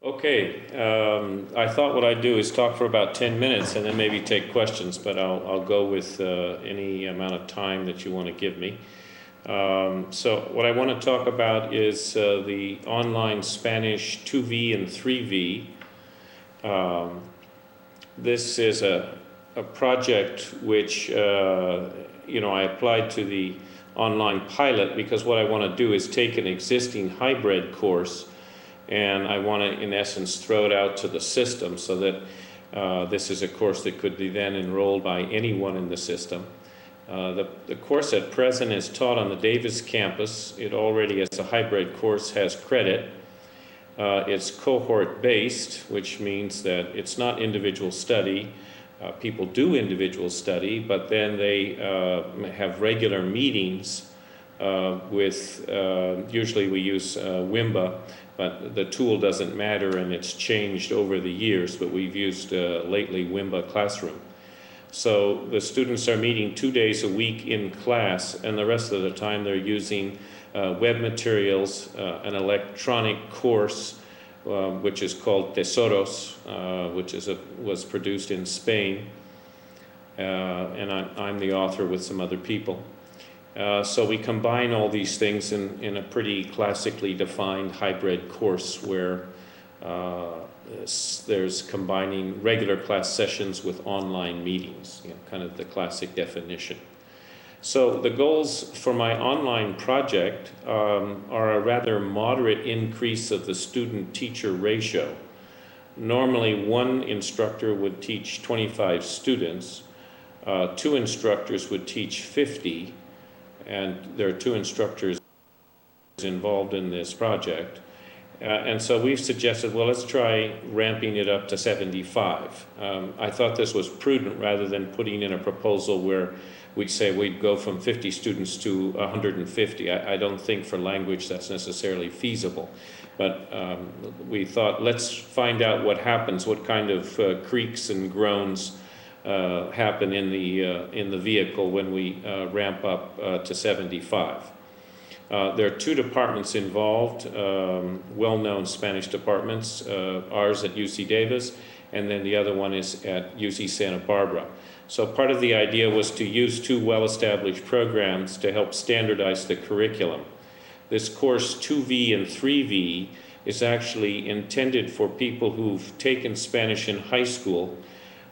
Okay, I thought what I'd do is talk for about 10 minutes and then maybe take questions, but I'll go with any amount of time that you want to give me. So what I want to talk about is the online Spanish 2V and 3V. This is a project which, I applied to the online pilot because what I want to do is take an existing hybrid course and I want to, in essence, throw it out to the system so that this is a course that could be then enrolled by anyone in the system. The course at present is taught on the Davis campus. It already, as a hybrid course, has credit. It's cohort-based, which means that it's not individual study. People do individual study, but then they have regular meetings with, usually we use WIMBA, but the tool doesn't matter and it's changed over the years, but we've used lately WIMBA Classroom. So the students are meeting 2 days a week in class, and the rest of the time they're using web materials, an electronic course which is called Tesoros, which was produced in Spain, and I'm the author with some other people. So we combine all these things in a pretty classically defined hybrid course where there's combining regular class sessions with online meetings, kind of the classic definition. So the goals for my online project are a rather moderate increase of the student-teacher ratio. Normally, one instructor would teach 25 students, 2 instructors would teach 50, and there are 2 instructors involved in this project. And so we've suggested, well, let's try ramping it up to 75. I thought this was prudent rather than putting in a proposal where we'd say we'd go from 50 students to 150. I don't think for language that's necessarily feasible. But we thought, let's find out what happens, what kind of creaks and groans happen in the vehicle when we ramp up to 75. There are 2 departments involved, well-known Spanish departments, ours at UC Davis, and then the other one is at UC Santa Barbara. So part of the idea was to use 2 well-established programs to help standardize the curriculum. This course 2V and 3V is actually intended for people who've taken Spanish in high school,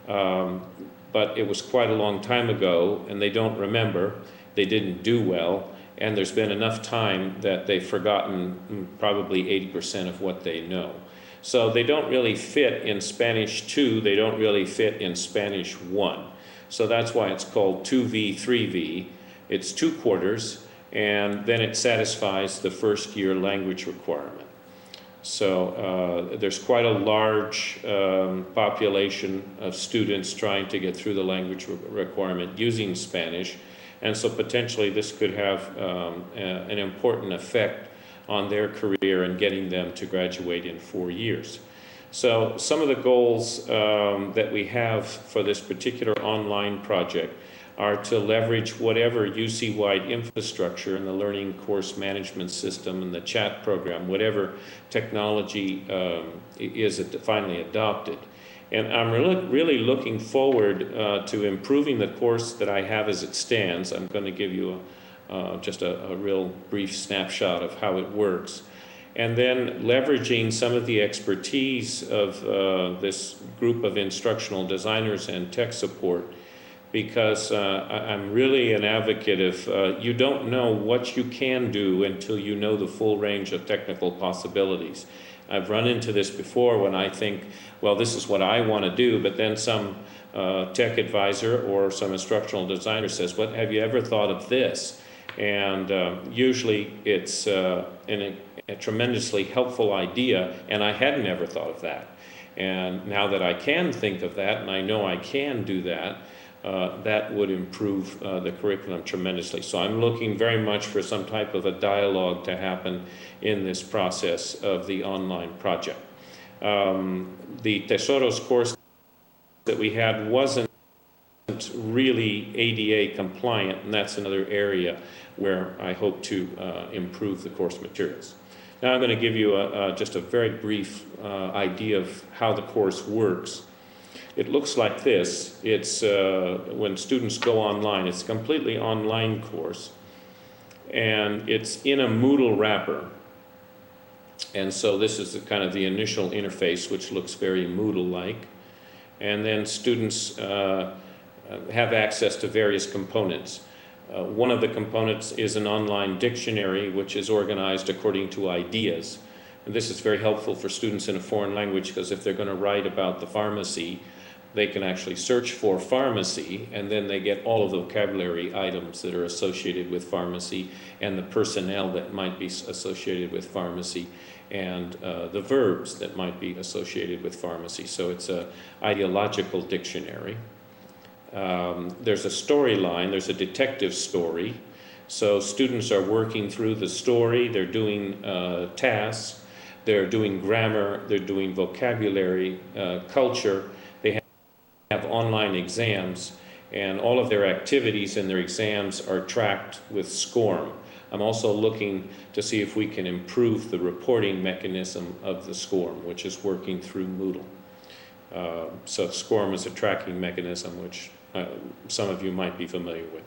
but it was quite a long time ago and they don't remember, they didn't do well, and there's been enough time that they've forgotten probably 80% of what they know. So they don't really fit in Spanish 2, they don't really fit in Spanish 1. So that's why it's called 2V, 3V. It's 2 quarters, and then it satisfies the first year language requirement. So there's quite a large population of students trying to get through the language requirement using Spanish, and so potentially this could have an important effect on their career and getting them to graduate in 4 years. So some of the goals that we have for this particular online project are to leverage whatever UC-wide infrastructure in the learning course management system and the chat program, whatever technology is finally adopted. And I'm really looking forward to improving the course that I have as it stands. I'm going to give you just a real brief snapshot of how it works. And then leveraging some of the expertise of this group of instructional designers and tech support, because I'm really an advocate of you don't know what you can do until you know the full range of technical possibilities. I've run into this before when I think, well, this is what I want to do, but then some tech advisor or some instructional designer says, "What, have you ever thought of this?" And usually it's a tremendously helpful idea, and I hadn't ever thought of that. And now that I can think of that, and I know I can do that, that would improve the curriculum tremendously. So I'm looking very much for some type of a dialogue to happen in this process of the online project. The Tesoros course that we had wasn't really ADA compliant, and that's another area where I hope to improve the course materials. Now I'm going to give you just a very brief idea of how the course works. It looks like this. It's when students go online, it's a completely online course, and it's in a Moodle wrapper. And so this is kind of the initial interface, which looks very Moodle-like. And then students have access to various components. One of the components is an online dictionary, which is organized according to ideas. And this is very helpful for students in a foreign language, because if they're going to write about the pharmacy, they can actually search for pharmacy, and then they get all of the vocabulary items that are associated with pharmacy and the personnel that might be associated with pharmacy and the verbs that might be associated with pharmacy. So it's an ideological dictionary. There's a storyline, there's a detective story. So students are working through the story, they're doing tasks, they're doing grammar, they're doing vocabulary, culture. They have online exams, and all of their activities and their exams are tracked with SCORM. I'm also looking to see if we can improve the reporting mechanism of the SCORM, which is working through Moodle. So SCORM is a tracking mechanism which some of you might be familiar with.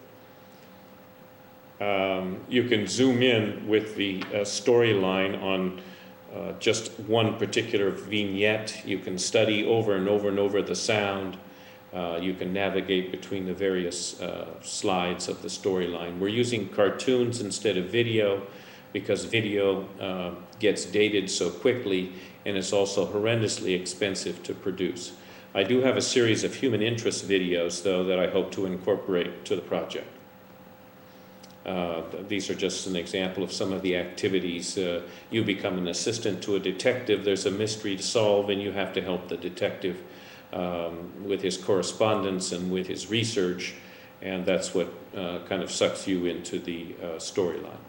You can zoom in with the storyline on just one particular vignette. You can study over and over and over the sound. You can navigate between the various slides of the storyline. We're using cartoons instead of video because video gets dated so quickly, and it's also horrendously expensive to produce. I do have a series of human interest videos, though, that I hope to incorporate to the project. These are just an example of some of the activities. You become an assistant to a detective. There's a mystery to solve, and you have to help the detective with his correspondence and with his research, and that's what kind of sucks you into the storyline.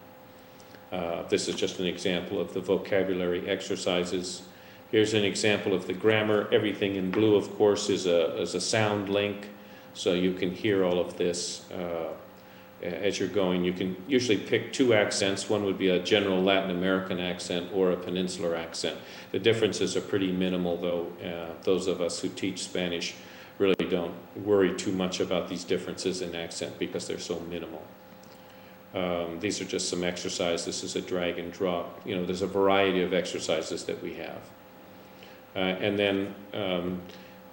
This is just an example of the vocabulary exercises. Here's an example of the grammar. Everything in blue, of course, is a sound link, so you can hear all of this as you're going. You can usually pick two accents. One would be a general Latin American accent or a peninsular accent. The differences are pretty minimal, though. Those of us who teach Spanish really don't worry too much about these differences in accent because they're so minimal. These are just some exercises. This is a drag and drop. You know, there's a variety of exercises that we have. And then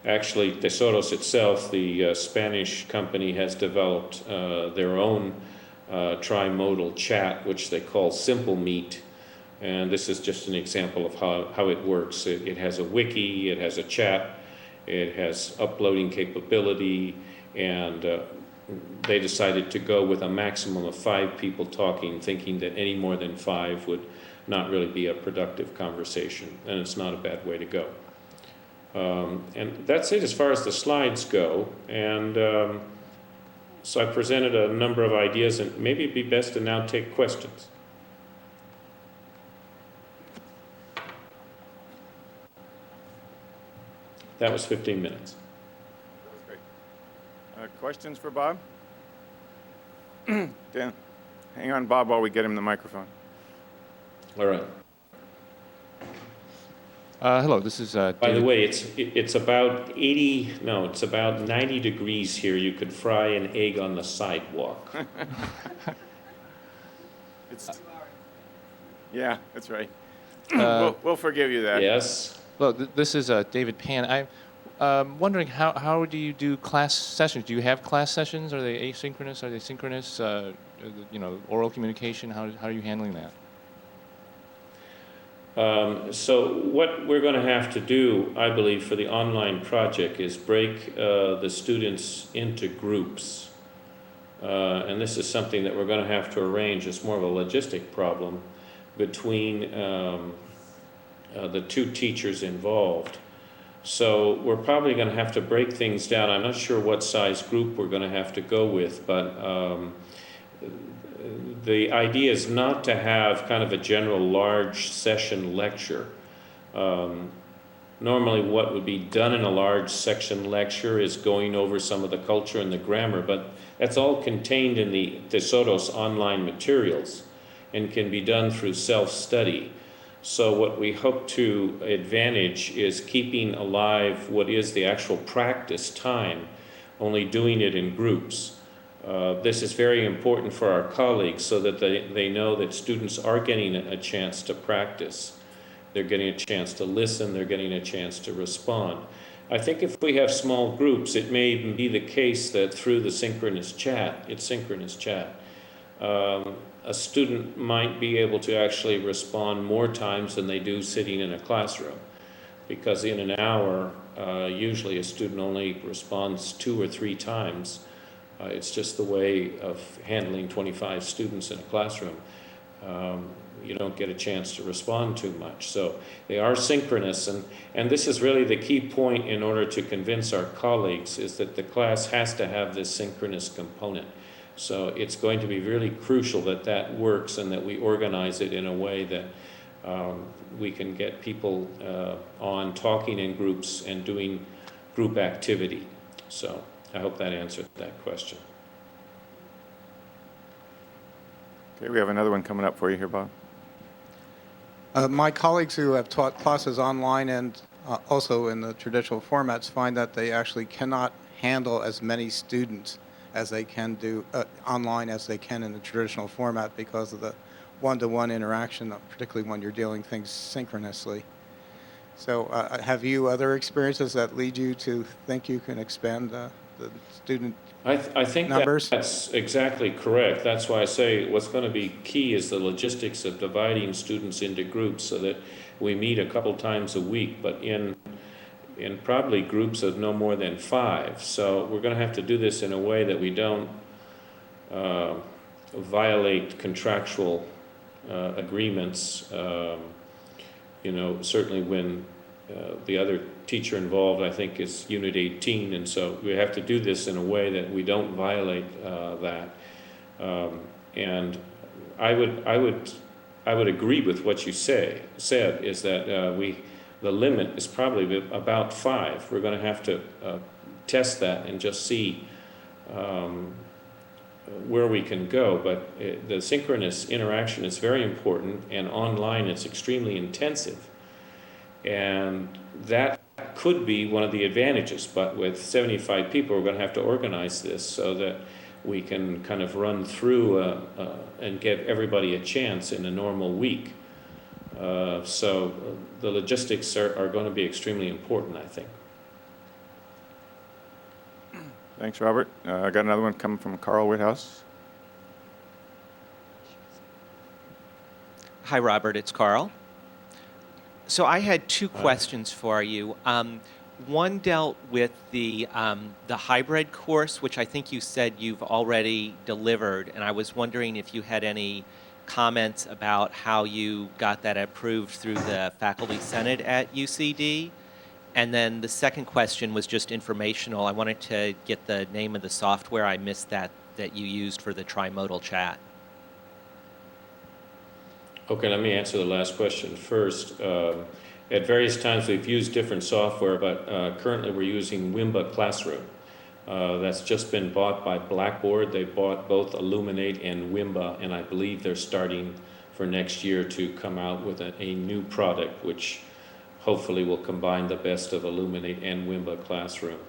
actually Tesoros itself, the Spanish company, has developed their own trimodal chat, which they call Simple Meet. And this is just an example of how it works. It has a wiki, it has a chat, it has uploading capability, and they decided to go with a maximum of 5 people talking, thinking that any more than 5 would not really be a productive conversation, and it's not a bad way to go. And that's it as far as the slides go, and so I presented a number of ideas, and maybe it'd be best to now take questions. That was 15 minutes. That was great. Questions for Bob? Dan, hang on, Bob, while we get him the microphone. All right. Hello, this is By David. the way, it's about 90 degrees here. You could fry an egg on the sidewalk. Yeah, that's right. Uh, we'll forgive you that. Yes. Hello, this is David Pan. I'm wondering how do you do class sessions? Do you have class sessions? Are they asynchronous? Are they synchronous? You know, oral communication. How are you handling that? So what we're going to have to do, I believe, for the online project is break the students into groups. And this is something that we're going to have to arrange. It's more of a logistic problem between the 2 teachers involved. So we're probably going to have to break things down. I'm not sure what size group we're going to have to go with, but the idea is not to have kind of a general large session lecture. Normally what would be done in a large section lecture is going over some of the culture and the grammar, but that's all contained in the Tesoros online materials and can be done through self-study. So what we hope to advantage is keeping alive what is the actual practice time, only doing it in groups. This is very important for our colleagues so that they know that students are getting a chance to practice. They're getting a chance to listen, they're getting a chance to respond. I think if we have small groups, it may even be the case that through the synchronous chat, a student might be able to actually respond more times than they do sitting in a classroom. Because in an hour, usually a student only responds 2 or 3 times. It's just the way of handling 25 students in a classroom. You don't get a chance to respond too much. So they are synchronous, and this is really the key point in order to convince our colleagues, is that the class has to have this synchronous component. So it's going to be really crucial that that works and that we organize it in a way that we can get people on talking in groups and doing group activity. So I hope that answered that question. Okay, we have another one coming up for you here, Bob. My colleagues who have taught classes online and also in the traditional formats find that they actually cannot handle as many students as they can do online as they can in the traditional format because of the one-to-one interaction, particularly when you're dealing things synchronously. So have you other experiences that lead you to think you can expand the student I think numbers? that's exactly correct. That's why I say what's going to be key is the logistics of dividing students into groups so that we meet a couple times a week, but in probably groups of no more than 5. So we're going to have to do this in a way that we don't violate contractual agreements. You know, certainly when the other teacher involved, I think, is Unit 18, and so we have to do this in a way that we don't violate that. And I would agree with what you said is that the limit is probably about 5. We're going to have to test that and just see where we can go. But the synchronous interaction is very important, and online it's extremely intensive. And that could be one of the advantages, but with 75 people, we're going to have to organize this so that we can kind of run through and give everybody a chance in a normal week. So the logistics are going to be extremely important, I think. Thanks, Robert. I got another one coming from Carl Whithouse. Hi, Robert. It's Carl. So I had 2 questions for you. One dealt with the hybrid course, which I think you said you've already delivered, and I was wondering if you had any comments about how you got that approved through the Faculty Senate at UCD. And then the second question was just informational. I wanted to get the name of the software. I missed that you used for the trimodal chat. Okay, let me answer the last question first. At various times we've used different software, but currently we're using Wimba Classroom. That's just been bought by Blackboard. They bought both Illuminate and Wimba, and I believe they're starting for next year to come out with a new product, which hopefully will combine the best of Illuminate and Wimba Classroom.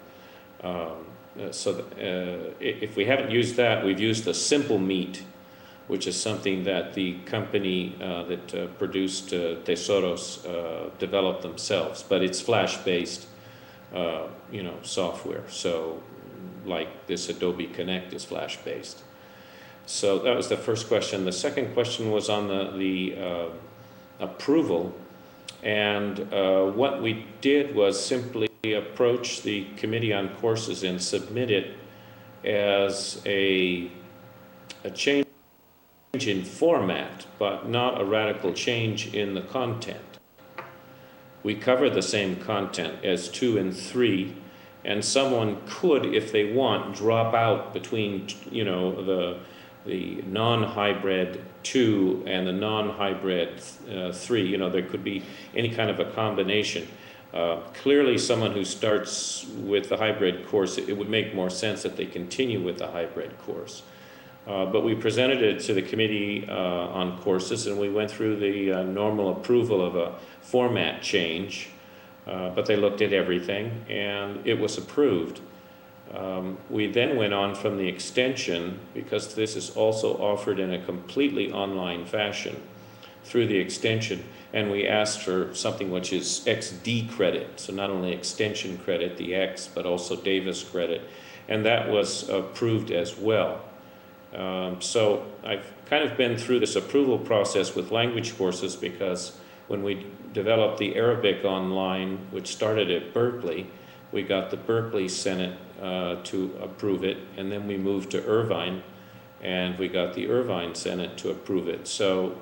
If we haven't used that, we've used the Simple Meet, which is something that the company that produced Tesoros developed themselves, but it's Flash-based, software. So, like this Adobe Connect is Flash-based. So that was the first question. The second question was on the approval, and what we did was simply approach the Committee on Courses and submit it as a change in format, but not a radical change in the content. We cover the same content as 2 and 3, and someone could, if they want, drop out between, the non-hybrid 2 and the non-hybrid 3. There could be any kind of a combination. Clearly, someone who starts with the hybrid course, it would make more sense that they continue with the hybrid course. But we presented it to the committee on courses, and we went through the normal approval of a format change, but they looked at everything, and it was approved. We then went on from the extension, because this is also offered in a completely online fashion through the extension, and we asked for something which is XD credit, so not only extension credit, the X, but also Davis credit, and that was approved as well. So I've kind of been through this approval process with language courses, because when we developed the Arabic online, which started at Berkeley, we got the Berkeley Senate to approve it, and then we moved to Irvine, and we got the Irvine Senate to approve it. So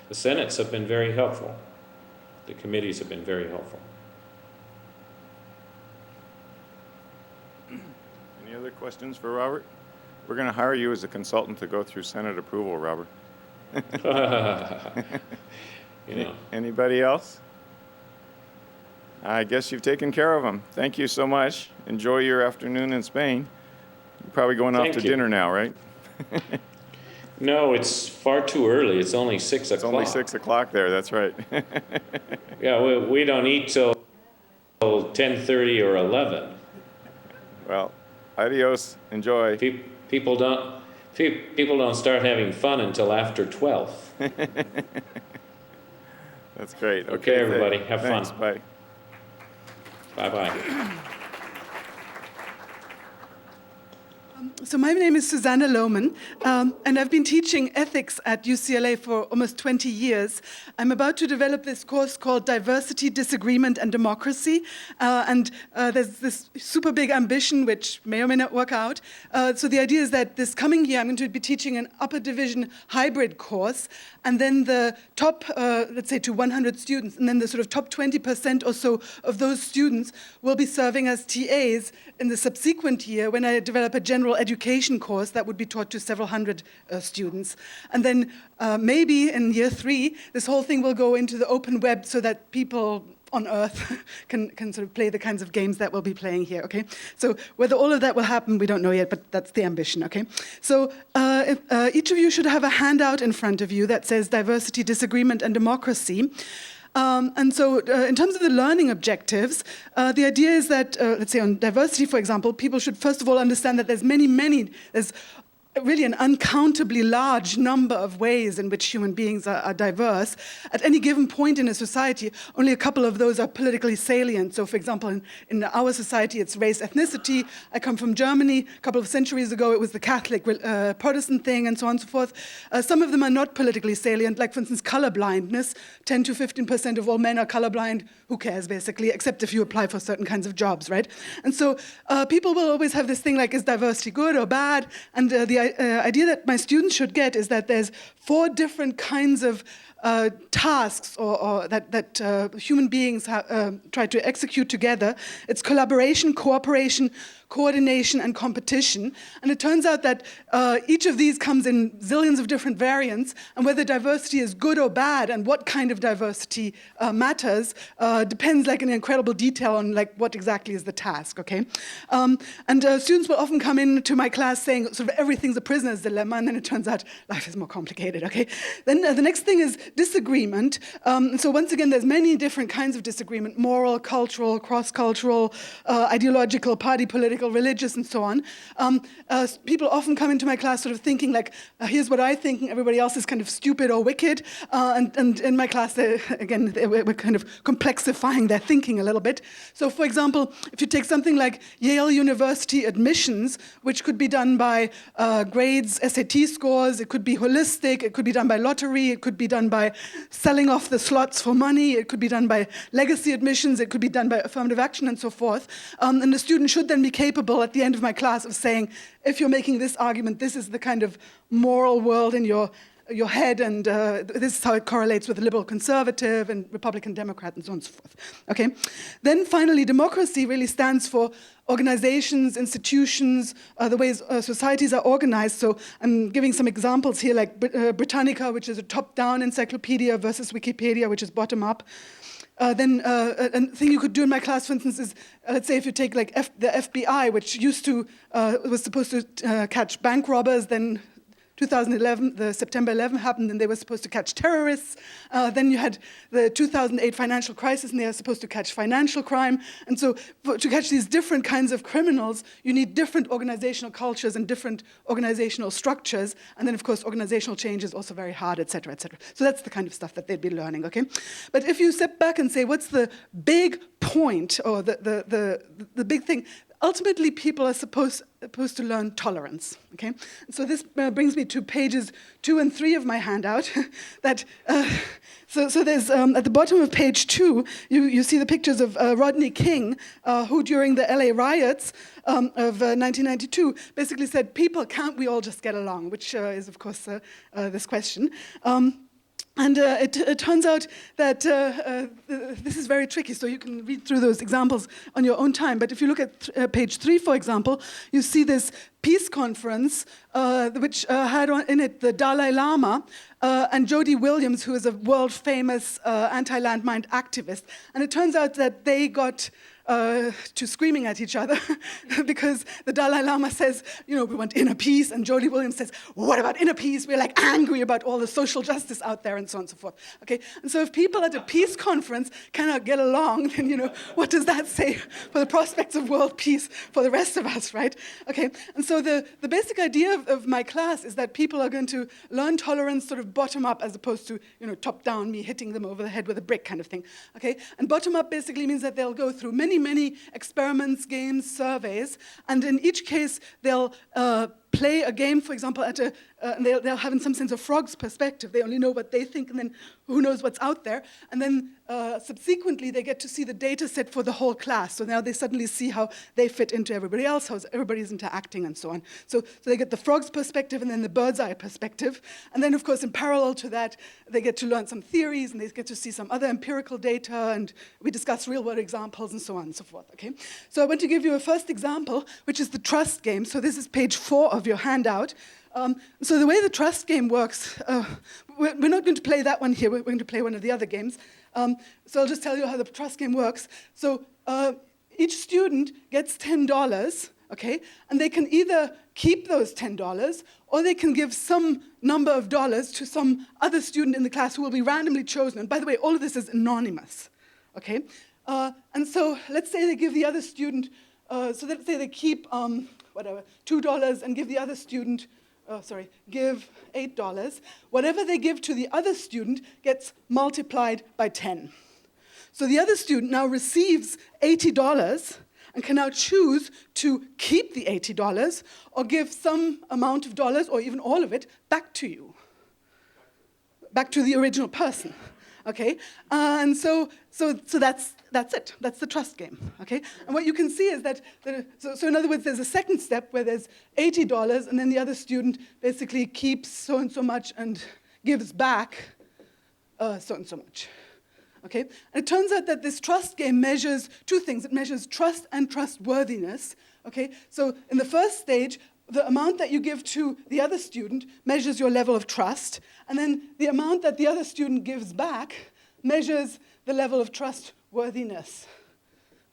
the Senates have been very helpful. The committees have been very helpful. Any other questions for Robert? We're going to hire you as a consultant to go through Senate approval, Robert. You know. Anybody else? I guess you've taken care of them. Thank you so much. Enjoy your afternoon in Spain. You're probably going off to dinner now, right? No, it's far too early. It's only 6 o'clock. It's only 6 o'clock there, that's right. Yeah, we don't eat till 10:30 or 11. Well, adios. Enjoy. People don't start having fun until after 12. That's great. Okay, everybody, have fun. Thanks. Bye. Bye-bye. So my name is Susanne Lohmann, and I've been teaching ethics at UCLA for almost 20 years. I'm about to develop this course called Diversity, Disagreement, and Democracy, and there's this super big ambition, which may or may not work out. So the idea is that this coming year, I'm going to be teaching an upper division hybrid course, and then the top, let's say, to 100 students, and then the sort of top 20% or so of those students will be serving as TAs in the subsequent year when I develop a general education course that would be taught to several hundred students. And then maybe in year 3, this whole thing will go into the open web so that people on Earth can sort of play the kinds of games that we'll be playing here, okay? So whether all of that will happen, we don't know yet, but that's the ambition, okay? So each of you should have a handout in front of you that says Diversity, Disagreement, and Democracy. And so in terms of the learning objectives, the idea is that, let's say on diversity, for example, people should first of all understand that there's there's really an uncountably large number of ways in which human beings are diverse. At any given point in a society, only a couple of those are politically salient. So, for example, in our society, it's race, ethnicity. I come from Germany. A couple of centuries ago, it was the Catholic Protestant thing, and so on and so forth. Some of them are not politically salient, like, for instance, colorblindness. 10 to 15% of all men are colorblind. Who cares, basically, except if you apply for certain kinds of jobs, right? And so people will always have this thing like, is diversity good or bad? And the idea that my students should get is that there's 4 different kinds of tasks or that human beings try to execute together. It's collaboration, cooperation, coordination, and competition. And it turns out that each of these comes in zillions of different variants, and whether diversity is good or bad and what kind of diversity matters depends like in incredible detail on like what exactly is the task, okay? And students will often come into my class saying sort of everything's a prisoner's dilemma, and then it turns out life is more complicated, okay? Then the next thing is disagreement. So once again, there's many different kinds of disagreement: moral, cultural, cross-cultural, ideological, party political, religious, and so on. People often come into my class sort of thinking like, here's what I think, and everybody else is kind of stupid or wicked. And in my class, we're kind of complexifying their thinking a little bit. So for example, if you take something like Yale University admissions, which could be done by grades, SAT scores, it could be holistic, it could be done by lottery, it could be done by selling off the slots for money, it could be done by legacy admissions, it could be done by affirmative action, and so forth. And the student should then be capable at the end of my class of saying, if you're making this argument, this is the kind of moral world in your head, and this is how it correlates with liberal conservative and Republican Democrat, and so on and so forth. Okay? Then finally, democracy really stands for organizations, institutions, the ways societies are organized. So I'm giving some examples here, like Britannica, which is a top-down encyclopedia, versus Wikipedia, which is bottom-up. then a thing you could do in my class, for instance, is let's say if you take like the FBI, which used to was supposed to catch bank robbers, then 2011, the September 11 happened, and they were supposed to catch terrorists. Then you had the 2008 financial crisis, and they are supposed to catch financial crime. And so to catch these different kinds of criminals, you need different organizational cultures and different organizational structures. And then, of course, organizational change is also very hard, et cetera, et cetera. So that's the kind of stuff that they'd be learning, okay? But if you step back and say, what's the big point, or the big thing? Ultimately, people are supposed to learn tolerance, okay? So this brings me to pages 2 and 3 of my handout. So there's, at the bottom of page 2, you see the pictures of Rodney King, who during the LA riots of 1992 basically said, people, can't we all just get along? Which is, of course, this question. And it turns out that this is very tricky, so you can read through those examples on your own time. But if you look at page 3, for example, you see this peace conference, which had in it the Dalai Lama and Jody Williams, who is a world-famous anti-landmine activist. And it turns out that they got to screaming at each other because the Dalai Lama says, you know, we want inner peace, and Jody Williams says, what about inner peace? We're like angry about all the social justice out there, and so on and so forth. Okay, and so if people at a peace conference cannot get along, then, you know, what does that say for the prospects of world peace for the rest of us, right? Okay, and so the basic idea of my class is that people are going to learn tolerance sort of bottom up, as opposed to, you know, top down, me hitting them over the head with a brick kind of thing. Okay, and bottom up basically means that they'll go through many experiments, games, surveys, and in each case they'll play a game, for example, at they'll have in some sense a frog's perspective. They only know what they think, and then who knows what's out there. And then subsequently they get to see the data set for the whole class. So now they suddenly see how they fit into everybody else, how everybody's interacting, and so on. So they get the frog's perspective and then the bird's eye perspective. And then, of course, in parallel to that, they get to learn some theories, and they get to see some other empirical data, and we discuss real-world examples, and so on and so forth. Okay. So I want to give you a first example, which is the trust game. So this is page 4 of your handout. So the way the trust game works, we're not going to play that one here. We're going to play one of the other games. So I'll just tell you how the trust game works. So each student gets $10, okay? And they can either keep those $10, or they can give some number of dollars to some other student in the class who will be randomly chosen. And by the way, all of this is anonymous, okay? And so let's say they give the other student, so let's say they keep, whatever, $2 and give the other student, give $8. Whatever they give to the other student gets multiplied by 10. So the other student now receives $80 and can now choose to keep the $80 or give some amount of dollars, or even all of it, back to you, back to the original person. Okay, and so that's it. That's the trust game. Okay, and what you can see is that so in other words, there's a second step where there's $80, and then the other student basically keeps so and so much and gives back so and so much. Okay, and it turns out that this trust game measures two things. It measures trust and trustworthiness. Okay, so in the first stage, the amount that you give to the other student measures your level of trust, and then the amount that the other student gives back measures the level of trustworthiness.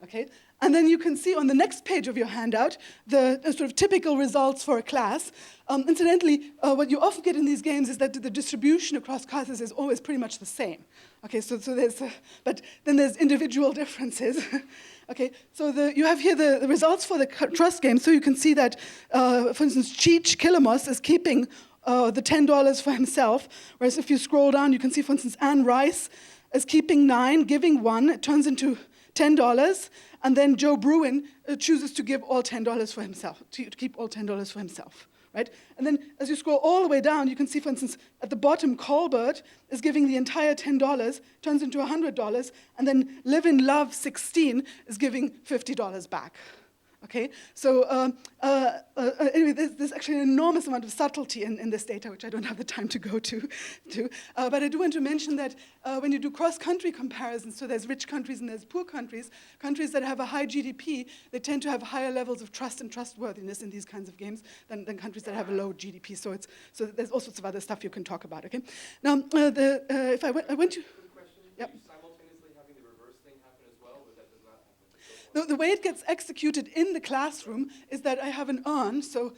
Okay? And then you can see on the next page of your handout the sort of typical results for a class. Incidentally, what you often get in these games is that the distribution across classes is always pretty much the same. Okay, so there's, but then there's individual differences. Okay, so you have here the results for the trust game. So you can see that, for instance, Cheech Kilamos is keeping the $10 for himself, whereas if you scroll down, you can see, for instance, Anne Rice is keeping 9, giving 1. It turns into $10, and then Joe Bruin chooses to give all $10 for himself, to keep all $10 for himself. Right? And then as you scroll all the way down, you can see, for instance, at the bottom, Colbert is giving the entire $10, turns into $100, and then Live in Love 16 is giving $50 back. Okay, so anyway, there's actually an enormous amount of subtlety in this data, which I don't have the time to go to. But I do want to mention that when you do cross-country comparisons, so there's rich countries and there's poor countries, countries that have a high GDP, they tend to have higher levels of trust and trustworthiness in these kinds of games than countries that have a low GDP. So there's all sorts of other stuff you can talk about. Okay, now if I went to. Yep. the way it gets executed in the classroom is that I have an urn, so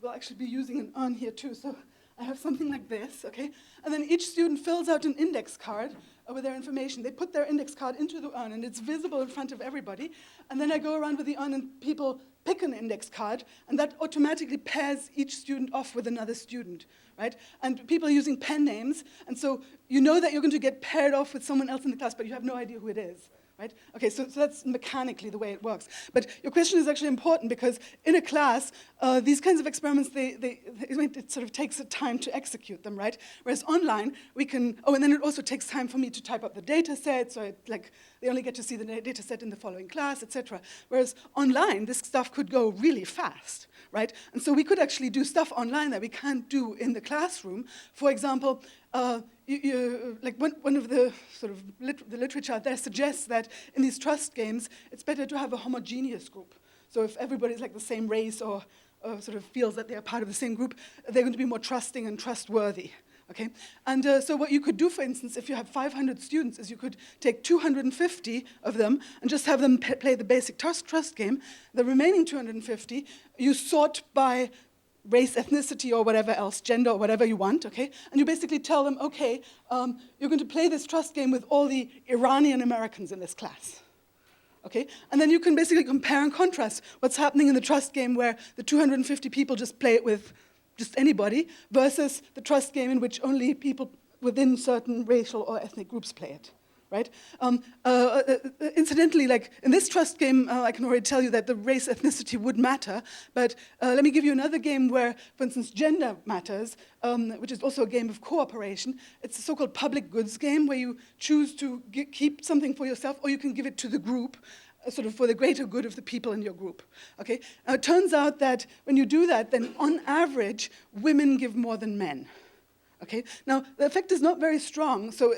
we'll actually be using an urn here too. So I have something like this, okay? And then each student fills out an index card with their information. They put their index card into the urn, and it's visible in front of everybody. And then I go around with the urn, and people pick an index card, and that automatically pairs each student off with another student, right? And people are using pen names, and so you know that you're going to get paired off with someone else in the class, but you have no idea who it is. Right? Okay, so that's mechanically the way it works. But your question is actually important because in a class, these kinds of experiments, it sort of takes a time to execute them, right? Whereas online, we can, and then it also takes time for me to type up the data set, so they only get to see the data set in the following class, etc. Whereas online, this stuff could go really fast, right? And so we could actually do stuff online that we can't do in the classroom. For example, like one of the sort of the literature out there suggests that in these trust games, it's better to have a homogeneous group. So if everybody's like the same race or sort of feels that they're part of the same group, they're going to be more trusting and trustworthy. Okay? And so what you could do, for instance, if you have 500 students, is you could take 250 of them and just have them play the basic trust game. The remaining 250, you sort by race, ethnicity, or whatever else, gender, or whatever you want, okay? And you basically tell them, okay, you're going to play this trust game with all the Iranian Americans in this class, okay? And then you can basically compare and contrast what's happening in the trust game where the 250 people just play it with just anybody versus the trust game in which only people within certain racial or ethnic groups play it. Right? Incidentally, like in this trust game, I can already tell you that the race ethnicity would matter, but let me give you another game where, for instance, gender matters, which is also a game of cooperation. It's a so-called public goods game where you choose to keep something for yourself or you can give it to the group, sort of for the greater good of the people in your group. Okay? Now, it turns out that when you do that, then on average, women give more than men. Okay? Now, the effect is not very strong, so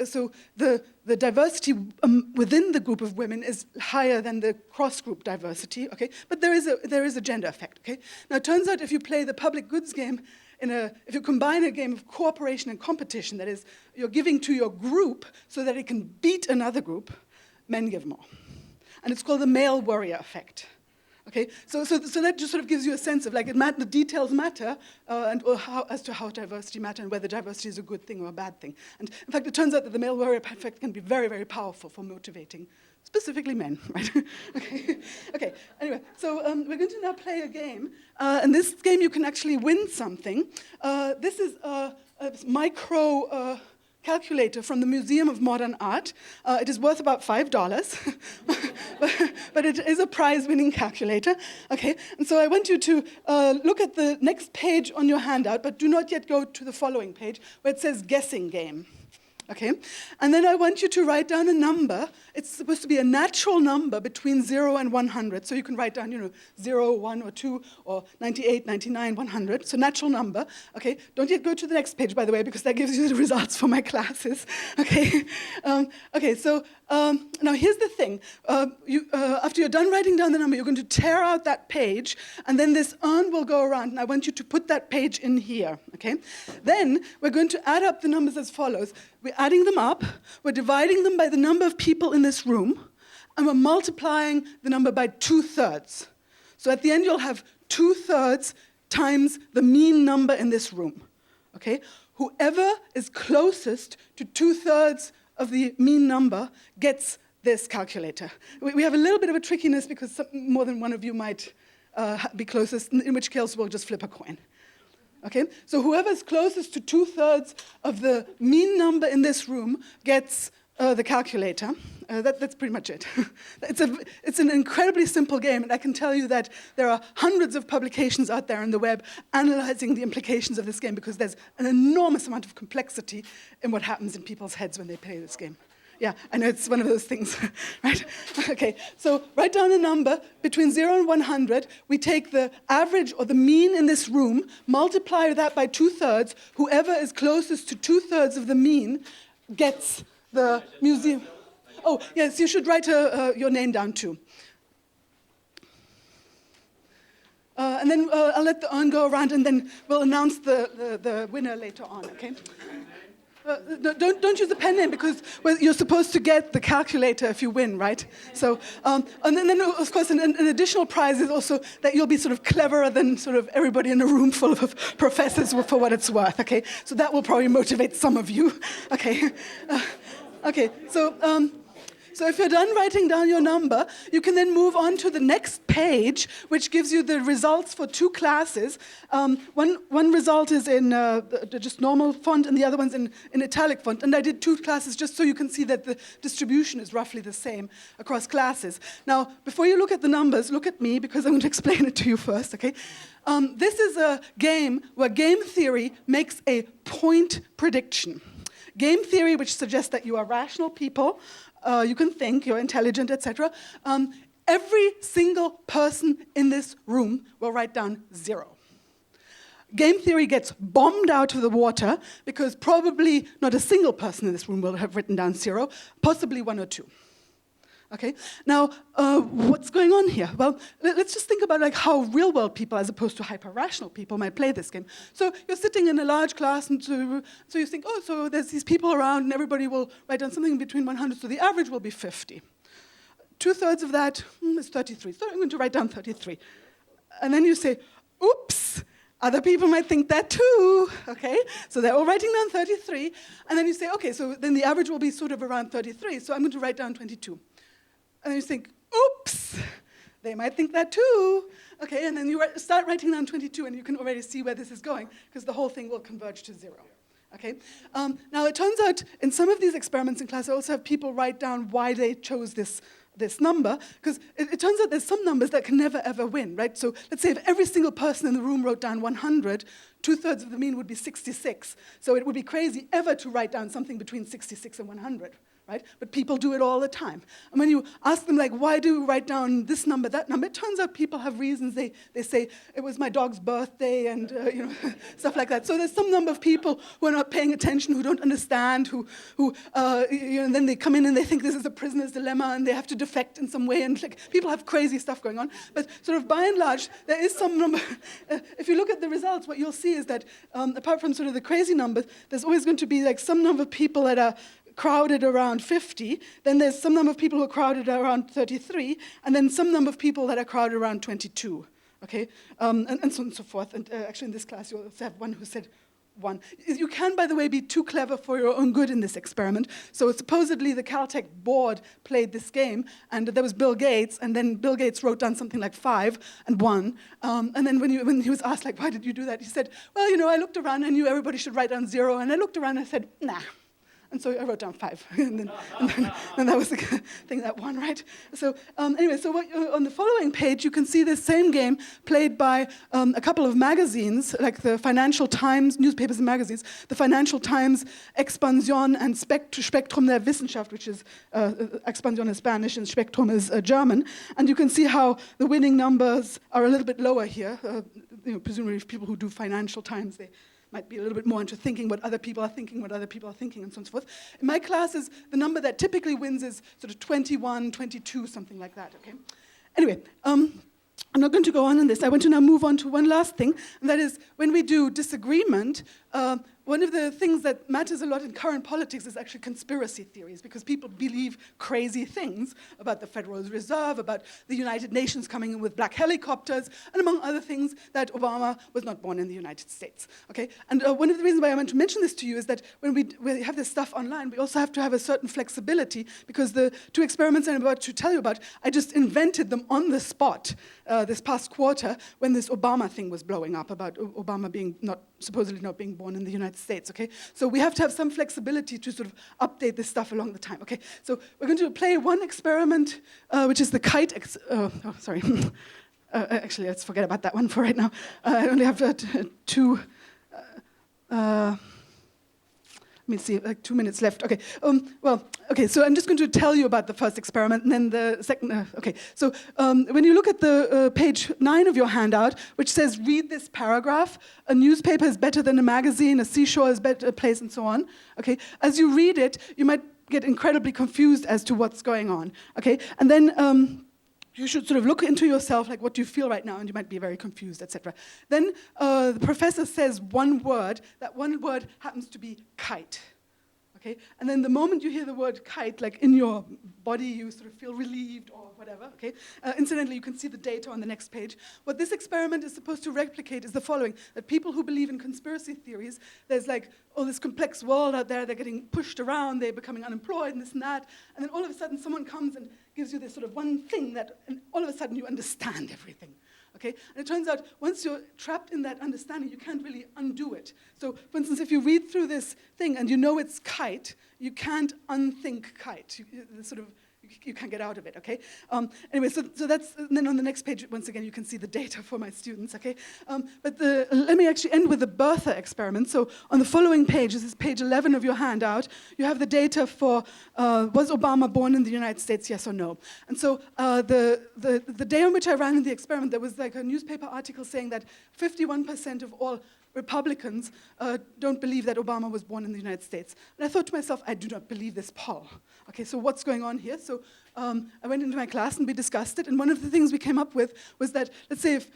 the diversity within the group of women is higher than the cross-group diversity, okay? But there is a gender effect, okay? Now, it turns out if you play the public goods game, if you combine a game of cooperation and competition, that is, you're giving to your group so that it can beat another group, men give more. And it's called the male warrior effect. Okay, so that just sort of gives you a sense of like the details matter, as to how diversity matter and whether diversity is a good thing or a bad thing. And in fact, it turns out that the male warrior effect can be very, very powerful for motivating, specifically men, right? Okay. Anyway, so we're going to now play a game, and this game you can actually win something. This is a micro calculator from the Museum of Modern Art. It is worth about $5, but it is a prize-winning calculator. Okay, and so I want you to look at the next page on your handout, but do not yet go to the following page where it says guessing game. Okay, and then I want you to write down a number. It's supposed to be a natural number between 0 and 100. So you can write down, 0, 1, or 2, or 98, 99, 100. So natural number. Okay, don't yet go to the next page, by the way, because that gives you the results for my classes. Okay, so now here's the thing. After you're done writing down the number, you're going to tear out that page, and then this urn will go around, and I want you to put that page in here. Okay, then we're going to add up the numbers as follows. We're adding them up, we're dividing them by the number of people in this room, and we're multiplying the number by 2/3. So at the end, you'll have 2/3 times the mean number in this room. Okay? Whoever is closest to 2/3 of the mean number gets this calculator. We have a little bit of a trickiness because more than one of you might be closest, in which case we'll just flip a coin. Okay, so whoever's closest to 2/3 of the mean number in this room gets the calculator. That's pretty much it. It's an incredibly simple game, and I can tell you that there are hundreds of publications out there on the web analyzing the implications of this game because there's an enormous amount of complexity in what happens in people's heads when they play this game. Yeah, I know it's one of those things, right? Okay, so write down a number between 0 and 100. We take the average or the mean in this room, multiply that by 2/3. Whoever is closest to 2/3 of the mean gets the museum. Oh, yes, you should write your name down too. And then I'll let the urn go around, and then we'll announce the winner later on, okay? don't use the pen name because you're supposed to get the calculator if you win, right? So, and then of course, an additional prize is also that you'll be sort of cleverer than sort of everybody in a room full of professors for what it's worth, okay? So that will probably motivate some of you, okay? Okay, so if you're done writing down your number, you can then move on to the next page, which gives you the results for 2 classes. One result is in just normal font, and the other one's in italic font. And I did 2 classes just so you can see that the distribution is roughly the same across classes. Now, before you look at the numbers, look at me, because I'm going to explain it to you first, okay? This is a game where game theory makes a point prediction. Game theory, which suggests that you are rational people, you can think, you're intelligent, etc. Every single person in this room will write down 0. Game theory gets bombed out of the water because probably not a single person in this room will have written down 0, possibly 1 or 2. Okay, now what's going on here? Well, let's just think about like how real-world people, as opposed to hyper-rational people, might play this game. So you're sitting in a large class, and so you think, oh, so there's these people around, and everybody will write down something between 100, so the average will be 50. 2/3 of that is 33, so I'm going to write down 33. And then you say, oops, other people might think that too, okay? So they're all writing down 33, and then you say, okay, so then the average will be sort of around 33, so I'm going to write down 22. And then you think, oops, they might think that too. Okay, and then you start writing down 22, and you can already see where this is going, because the whole thing will converge to 0. Okay? Now, it turns out in some of these experiments in class, I also have people write down why they chose this number, because it turns out there's some numbers that can never, ever win, right? So let's say if every single person in the room wrote down 100, 2/3 of the mean would be 66. So it would be crazy ever to write down something between 66 and 100. Right? But people do it all the time. And when you ask them, like, why do you write down this number, that number, it turns out people have reasons. They say, it was my dog's birthday, and stuff like that. So there's some number of people who are not paying attention, who don't understand, and then they come in and they think this is a prisoner's dilemma, and they have to defect in some way, and like, people have crazy stuff going on. But sort of by and large, there is some number. If you look at the results, what you'll see is that apart from sort of the crazy numbers, there's always going to be like some number of people that are crowded around 50, then there's some number of people who are crowded around 33, and then some number of people that are crowded around 22, okay? And so on and so forth. And actually in this class, you'll also have one who said 1. You can, by the way, be too clever for your own good in this experiment. So supposedly the Caltech board played this game, and there was Bill Gates, and then Bill Gates wrote down something like 5 and 1. And then when he was asked, like, why did you do that? He said, well, I looked around, I knew everybody should write down 0, and I looked around and I said, nah. And so I wrote down 5, and then that was the thing that won, right? So anyway, so on the following page, you can see this same game played by a couple of magazines, like the Financial Times, newspapers and magazines, the Financial Times, Expansión, and Spektrum der Wissenschaft, which is, Expansión is Spanish, and Spektrum is German. And you can see how the winning numbers are a little bit lower here. Presumably people who do Financial Times, they might be a little bit more into thinking what other people are thinking, and so on and so forth. In my classes, the number that typically wins is sort of 21, 22, something like that, okay? Anyway, I'm not going to go on in this. I want to now move on to one last thing, and that is when we do disagreement, one of the things that matters a lot in current politics is actually conspiracy theories, because people believe crazy things about the Federal Reserve, about the United Nations coming in with black helicopters, and among other things, that Obama was not born in the United States. Okay? And one of the reasons why I want to mention this to you is that when we have this stuff online, we also have to have a certain flexibility, because the 2 experiments I'm about to tell you about, I just invented them on the spot this past quarter when this Obama thing was blowing up, about Obama being supposedly not being born in the United States, okay? So we have to have some flexibility to sort of update this stuff along the time, okay? So we're going to play one experiment, which is the kite, sorry. Actually, let's forget about that one for right now. I only have 2, let me see, like 2 minutes left. Okay, okay, so I'm just going to tell you about the first experiment, and then the second, okay. So when you look at the page 9 of your handout, which says, read this paragraph, a newspaper is better than a magazine, a seashore is better a place, and so on, okay? As you read it, you might get incredibly confused as to what's going on, okay? And then you should sort of look into yourself, like what do you feel right now, and you might be very confused, etc. Then the professor says one word. That one word happens to be kite. okay? And then the moment you hear the word kite, like in your body, you sort of feel relieved or whatever, okay? Incidentally, you can see the data on the next page. What this experiment is supposed to replicate is the following, that people who believe in conspiracy theories, there's like all this complex world out there, they're getting pushed around, they're becoming unemployed and this and that, and then all of a sudden someone comes and gives you this sort of one thing that, and all of a sudden you understand everything. Okay? And it turns out once you're trapped in that understanding, you can't really undo it. So, for instance, if you read through this thing and you know it's kite, you can't unthink kite. You can't get out of it, okay? Anyway, so that's, and then on the next page, once again, you can see the data for my students, okay? Let me actually end with the Bertha experiment. So on the following page, this is page 11 of your handout, you have the data for, was Obama born in the United States, yes or no? And so the day on which I ran the experiment, there was like a newspaper article saying that 51% of all Republicans don't believe that Obama was born in the United States. And I thought to myself, I do not believe this poll. Okay, so what's going on here? So I went into my class and we discussed it. And one of the things we came up with was that, let's say if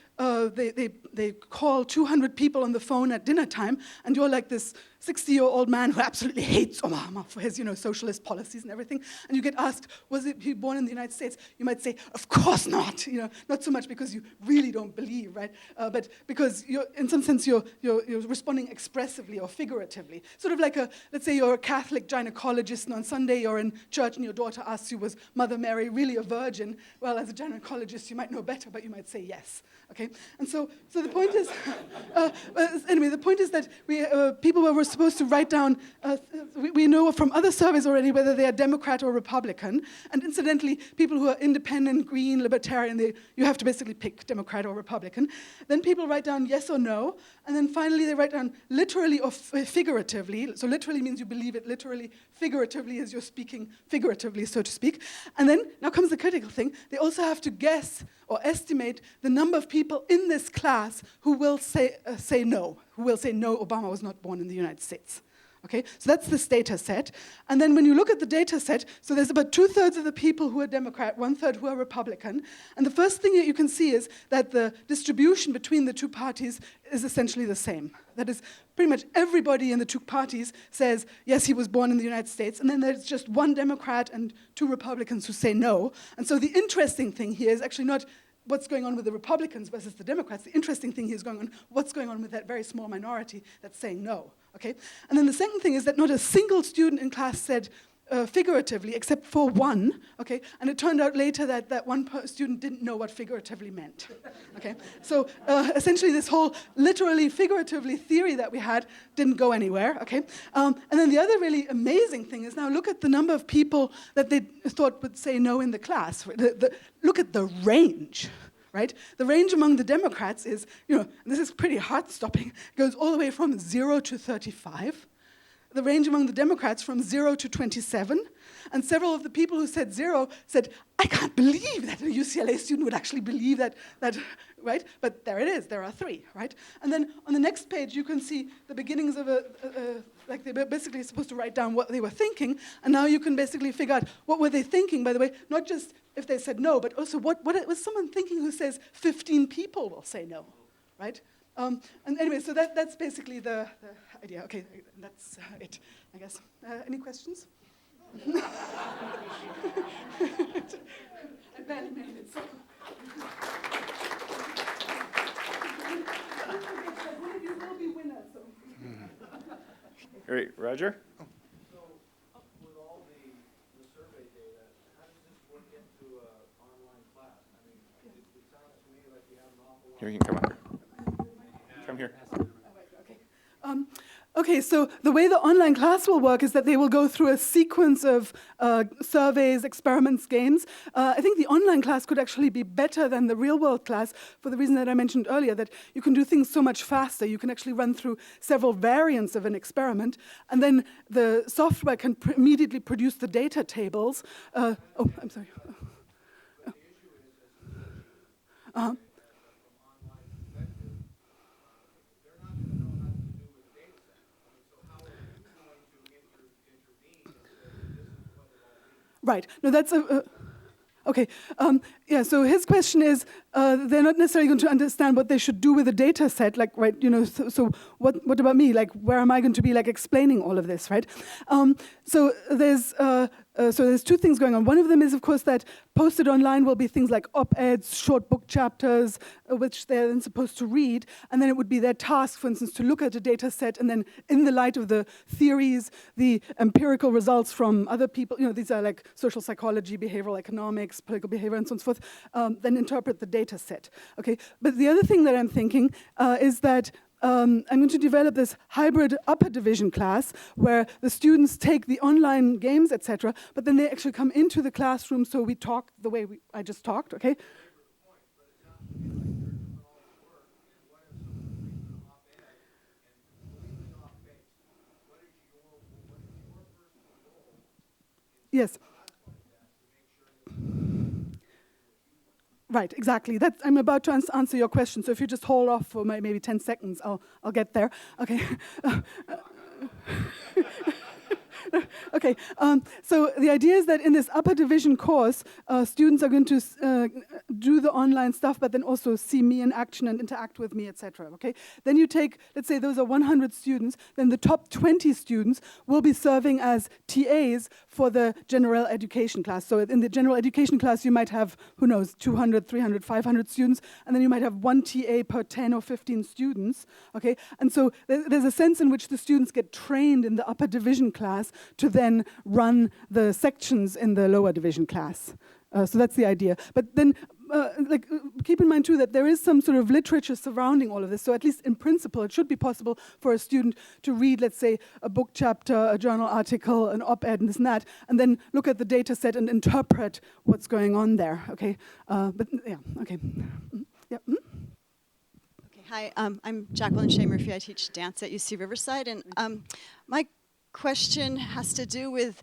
they call 200 people on the phone at dinner time, and you're like this 60-year-old man who absolutely hates Obama for his, socialist policies and everything, and you get asked, was he born in the United States? You might say, of course not. Not so much because you really don't believe, right? But because in some sense you're responding expressively or figuratively. Sort of like let's say you're a Catholic gynecologist, and on Sunday you're in church and your daughter asks you, was Mother Mary really a virgin? Well, as a gynecologist, you might know better, but you might say yes. Okay, and so the point is, anyway, the point is that people were supposed to write down. We know from other surveys already whether they are Democrat or Republican. And incidentally, people who are independent, green, libertarian, you have to basically pick Democrat or Republican. Then people write down yes or no, and then finally they write down literally or figuratively. So literally means you believe it literally. Figuratively is you're speaking figuratively, so to speak. And then now comes the critical thing. They also have to guess or estimate the number of people in this class who will say no, who will say no, Obama was not born in the United States. Okay, so that's this data set. And then when you look at the data set, so there's about 2/3 of the people who are Democrat, 1/3 who are Republican. And the first thing that you can see is that the distribution between the two parties is essentially the same. That is, pretty much everybody in the two parties says, yes, he was born in the United States. And then there's just one Democrat and two Republicans who say no. And so the interesting thing here is actually not what's going on with the Republicans versus the Democrats. The interesting thing here is what's going on with that very small minority that's saying no. Okay? And then the second thing is that not a single student in class said figuratively, except for one, okay? And it turned out later that one student didn't know what figuratively meant, okay? So essentially this whole literally, figuratively theory that we had didn't go anywhere, okay? And then the other really amazing thing is now look at the number of people that they thought would say no in the class. Look at the range. Right? The range among the Democrats is, this is pretty heart-stopping. It goes all the way from 0 to 35. The range among the Democrats from 0 to 27. And several of the people who said 0 said, I can't believe that a UCLA student would actually believe that, right? But there it is, there are 3, right? And then on the next page, you can see the beginnings of like they were basically supposed to write down what they were thinking, and now you can basically figure out what were they thinking, by the way, not just if they said no, but also what was someone thinking who says 15 people will say no, right? And anyway, so that's basically the idea. Okay, that's it, I guess. Any questions? I barely made it, so. You will be winners, so. Great, Roger? So, with all the survey data, how does this work into an online class? I mean, it sounds to me like you have an awful lot. Here, you can come up. Come here. Okay, so the way the online class will work is that they will go through a sequence of surveys, experiments, games. I think the online class could actually be better than the real-world class for the reason that I mentioned earlier, that you can do things so much faster. You can actually run through several variants of an experiment, and then the software can immediately produce the data tables. Oh, I'm sorry. Uh-huh. Right. No, that's okay. Yeah, so his question is, they're not necessarily going to understand what they should do with a data set, like, right, so what about me? Like, where am I going to be, like, explaining all of this, right? So there's two things going on. One of them is, of course, that posted online will be things like op-eds, short book chapters, which they're then supposed to read, and then it would be their task, for instance, to look at a data set, and then in the light of the theories, the empirical results from other people, these are like social psychology, behavioral economics, political behavior, and so on and so forth, then interpret the data set, okay? But the other thing that I'm thinking is that I'm going to develop this hybrid upper division class where the students take the online games, etc., but then they actually come into the classroom, so we talk the way I just talked, okay? Yes. Right, exactly. I'm about to answer your question, so if you just hold off for maybe 10 seconds, I'll get there. Okay. Okay, so the idea is that in this upper division course, students are going to do the online stuff, but then also see me in action and interact with me, etc. Okay. Then you take, let's say those are 100 students, then the top 20 students will be serving as TAs for the general education class. So in the general education class, you might have, who knows, 200, 300, 500 students, and then you might have one TA per 10 or 15 students. Okay. And so there's a sense in which the students get trained in the upper division class to then run the sections in the lower division class. So that's the idea. But then keep in mind too that there is some sort of literature surrounding all of this. So at least in principle, it should be possible for a student to read, let's say, a book chapter, a journal article, an op-ed, and this and that, and then look at the data set and interpret what's going on there. Okay. But yeah. Okay. Yeah. Mm-hmm. Hi, I'm Jacqueline Shea Murphy. I teach dance at UC Riverside, and my question has to do with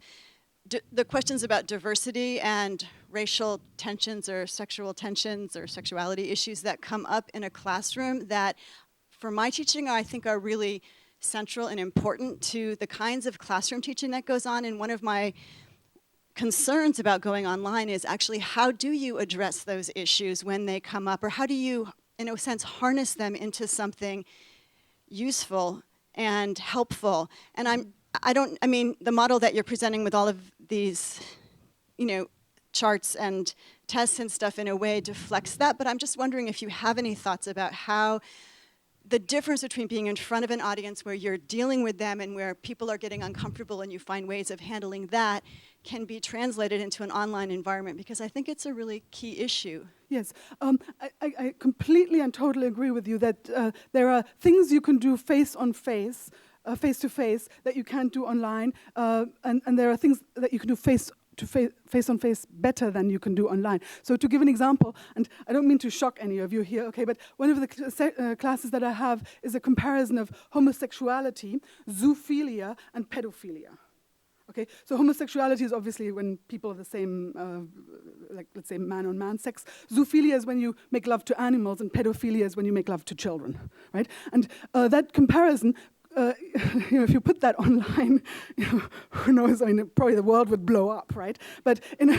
the questions about diversity and racial tensions or sexuality issues that come up in a classroom that, for my teaching, I think are really central and important to the kinds of classroom teaching that goes on. And one of my concerns about going online is actually how do you address those issues when they come up, or how do you, in a sense, harness them into something useful and helpful? And I mean, the model that you're presenting with all of these, charts and tests and stuff in a way deflects that, but I'm just wondering if you have any thoughts about how the difference between being in front of an audience where you're dealing with them and where people are getting uncomfortable and you find ways of handling that can be translated into an online environment, because I think it's a really key issue. Yes, I completely and totally agree with you that there are things you can do face-to-face that you can't do online, and there are things that you can do face-on-face better than you can do online. So to give an example, and I don't mean to shock any of you here, okay, but one of the classes that I have is a comparison of homosexuality, zoophilia, and pedophilia. Okay, so homosexuality is obviously when people of the same, like let's say man-on-man sex. Zoophilia is when you make love to animals, and pedophilia is when you make love to children, right? And that comparison, if you put that online, who knows? I mean, probably the world would blow up, right? But in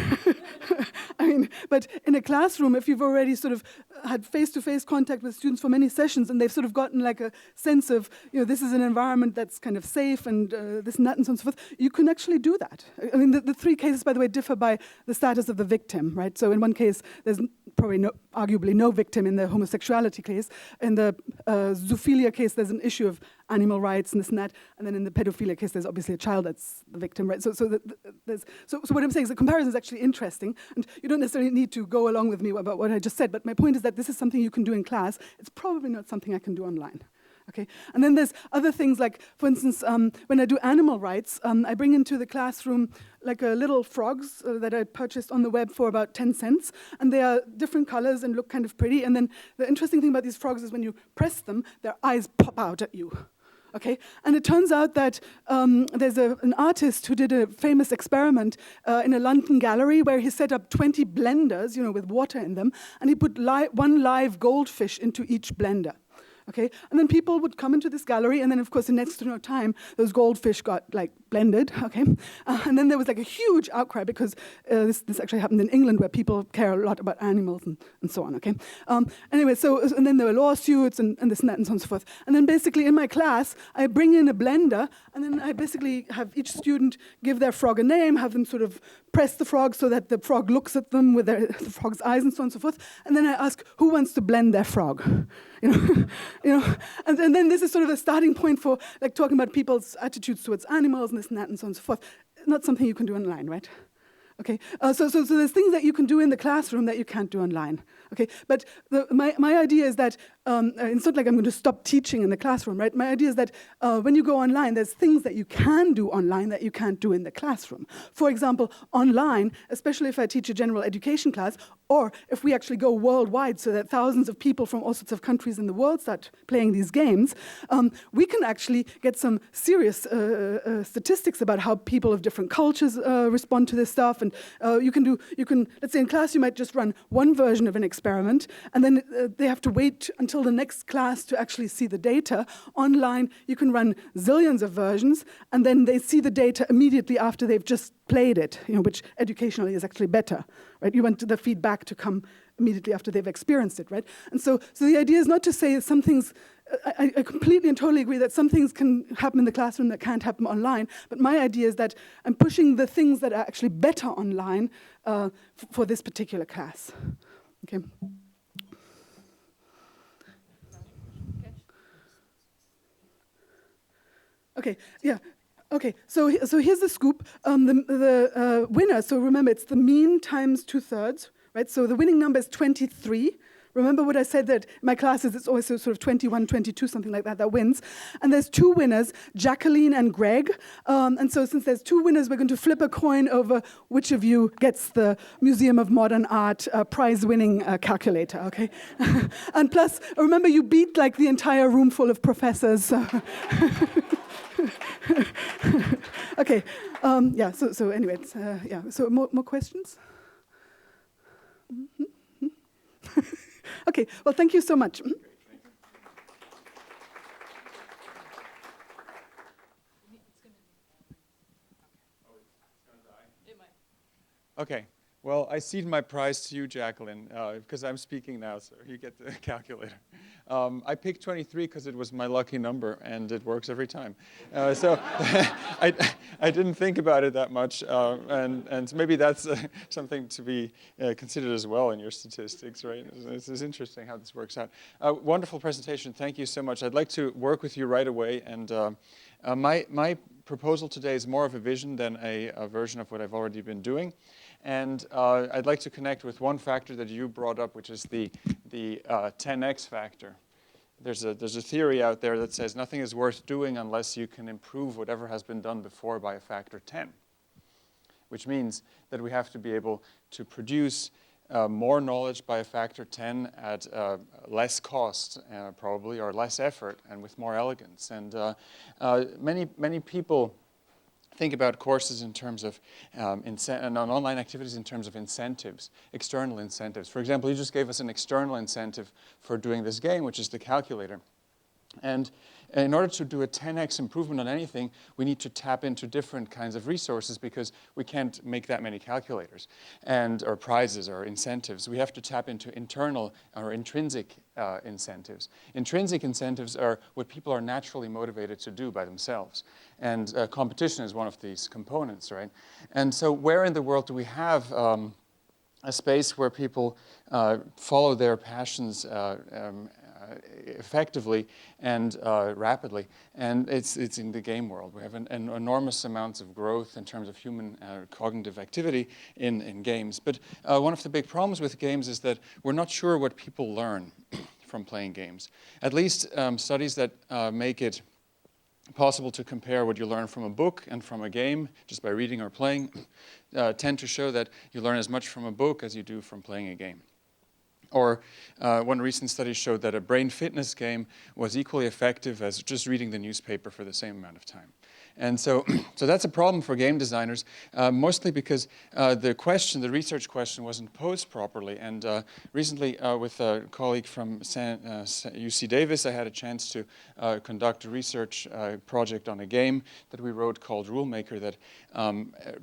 a classroom, if you've already sort of had face-to-face contact with students for many sessions, and they've sort of gotten like a sense of, this is an environment that's kind of safe, and this and that, and so on and so forth, you can actually do that. I mean, the three cases, by the way, differ by the status of the victim, right? So in one case, there's probably arguably no victim in the homosexuality case. In the zoophilia case, there's an issue of animal rights and this and that, and then in the pedophilia case, there's obviously a child that's the victim, right? So what I'm saying is the comparison is actually interesting, and you don't necessarily need to go along with me about what I just said, but my point is that this is something you can do in class. It's probably not something I can do online. Okay, and then there's other things like, for instance, when I do animal rights, I bring into the classroom like little frogs that I purchased on the web for about 10 cents, and they are different colors and look kind of pretty, and then the interesting thing about these frogs is when you press them, their eyes pop out at you. Okay, and it turns out that there's an artist who did a famous experiment in a London gallery where he set up 20 blenders, with water in them, and he put one live goldfish into each blender. okay? And then people would come into this gallery, and then, of course, in next to no time, those goldfish got, like, blended, okay? And then there was, like, a huge outcry, because this actually happened in England, where people care a lot about animals and so on, okay? Anyway, and then there were lawsuits and this and that and so on and so forth. And then basically in my class, I bring in a blender, and then I basically have each student give their frog a name, have them sort of press the frog so that the frog looks at them with the frog's eyes and so on and so forth. And then I ask, who wants to blend their frog? You know, and then this is sort of a starting point for like talking about people's attitudes towards animals and this and that and so on and so forth. Not something you can do online, right? Okay, so there's things that you can do in the classroom that you can't do online. Okay, but my idea is that it's not like I'm going to stop teaching in the classroom, right? My idea is that when you go online, there's things that you can do online that you can't do in the classroom. For example, online, especially if I teach a general education class, or if we actually go worldwide so that thousands of people from all sorts of countries in the world start playing these games, we can actually get some serious statistics about how people of different cultures respond to this stuff. And you can, let's say in class, you might just run one version of an experiment, and then they have to wait until the next class to actually see the data. Online, you can run zillions of versions, and then they see the data immediately after they've just played it, which educationally is actually better, right? You want the feedback to come immediately after they've experienced it, right? And so the idea is not to say some things, I completely and totally agree that some things can happen in the classroom that can't happen online, but my idea is that I'm pushing the things that are actually better online for this particular class. Okay. Okay, yeah. Okay, so here's the scoop. The winner, so remember, it's the mean times 2/3, right? So the winning number is 23. Remember what I said, that in my classes it's always sort of 21, 22, something like that wins. And there's two winners, Jacqueline and Greg. And so since there's two winners, we're going to flip a coin over which of you gets the Museum of Modern Art prize-winning calculator, okay? And plus, remember, you beat like the entire room full of professors. Okay, yeah, so anyway, yeah, so more questions? Mm-hmm. Okay, well, thank you so much. Okay. Well, I cede my prize to you, Jacqueline, because I'm speaking now, so you get the calculator. I picked 23 because it was my lucky number, and it works every time. So I didn't think about it that much, and maybe that's something to be considered as well in your statistics, right? This is interesting how this works out. Wonderful presentation. Thank you so much. I'd like to work with you right away, and my proposal today is more of a vision than a version of what I've already been doing. And I'd like to connect with one factor that you brought up, which is the 10x factor. There's a theory out there that says nothing is worth doing unless you can improve whatever has been done before by a factor 10, which means that we have to be able to produce more knowledge by a factor 10 at less cost, probably, or less effort, and with more elegance. And many people think about courses in terms of and on online activities in terms of incentives, external incentives. For example, you just gave us an external incentive for doing this game, which is the calculator. And in order to do a 10x improvement on anything, we need to tap into different kinds of resources because we can't make that many calculators or prizes or incentives. We have to tap into internal or intrinsic incentives. Intrinsic incentives are what people are naturally motivated to do by themselves. And competition is one of these components, right? And so where in the world do we have a space where people follow their passions effectively and rapidly, and it's in the game world. We have an enormous amounts of growth in terms of human cognitive activity in games. But one of the big problems with games is that we're not sure what people learn from playing games. At least studies that make it possible to compare what you learn from a book and from a game just by reading or playing tend to show that you learn as much from a book as you do from playing a game. Or one recent study showed that a brain fitness game was equally effective as just reading the newspaper for the same amount of time. And so, so that's a problem for game designers, mostly because the research question wasn't posed properly. And recently, with a colleague from UC Davis, I had a chance to conduct a research project on a game that we wrote called Rulemaker that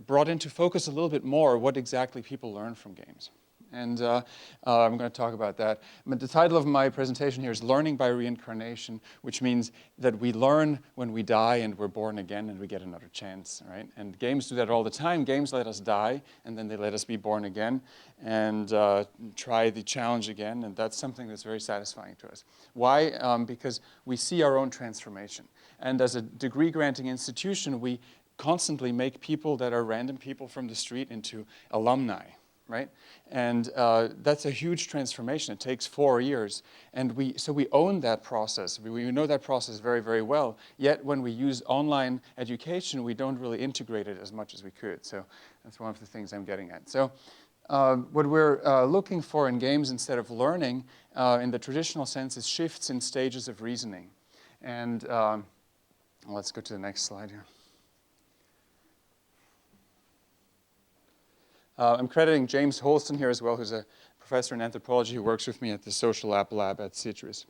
brought into focus a little bit more what exactly people learn from games. And I'm going to talk about that. But the title of my presentation here is Learning by Reincarnation, which means that we learn when we die and we're born again and we get another chance, right? And games do that all the time. Games let us die, and then they let us be born again and try the challenge again, and that's something that's very satisfying to us. Why? Because we see our own transformation. And as a degree-granting institution, we constantly make people that are random people from the street into alumni. Right? And that's a huge transformation. It takes 4 years. And so we own that process. We know that process very, very well. Yet when we use online education, we don't really integrate it as much as we could. So that's one of the things I'm getting at. So what we're looking for in games instead of learning in the traditional sense is shifts in stages of reasoning. And let's go to the next slide here. I'm crediting James Holston here as well, who's a professor in anthropology who works with me at the Social App Lab at Citrus.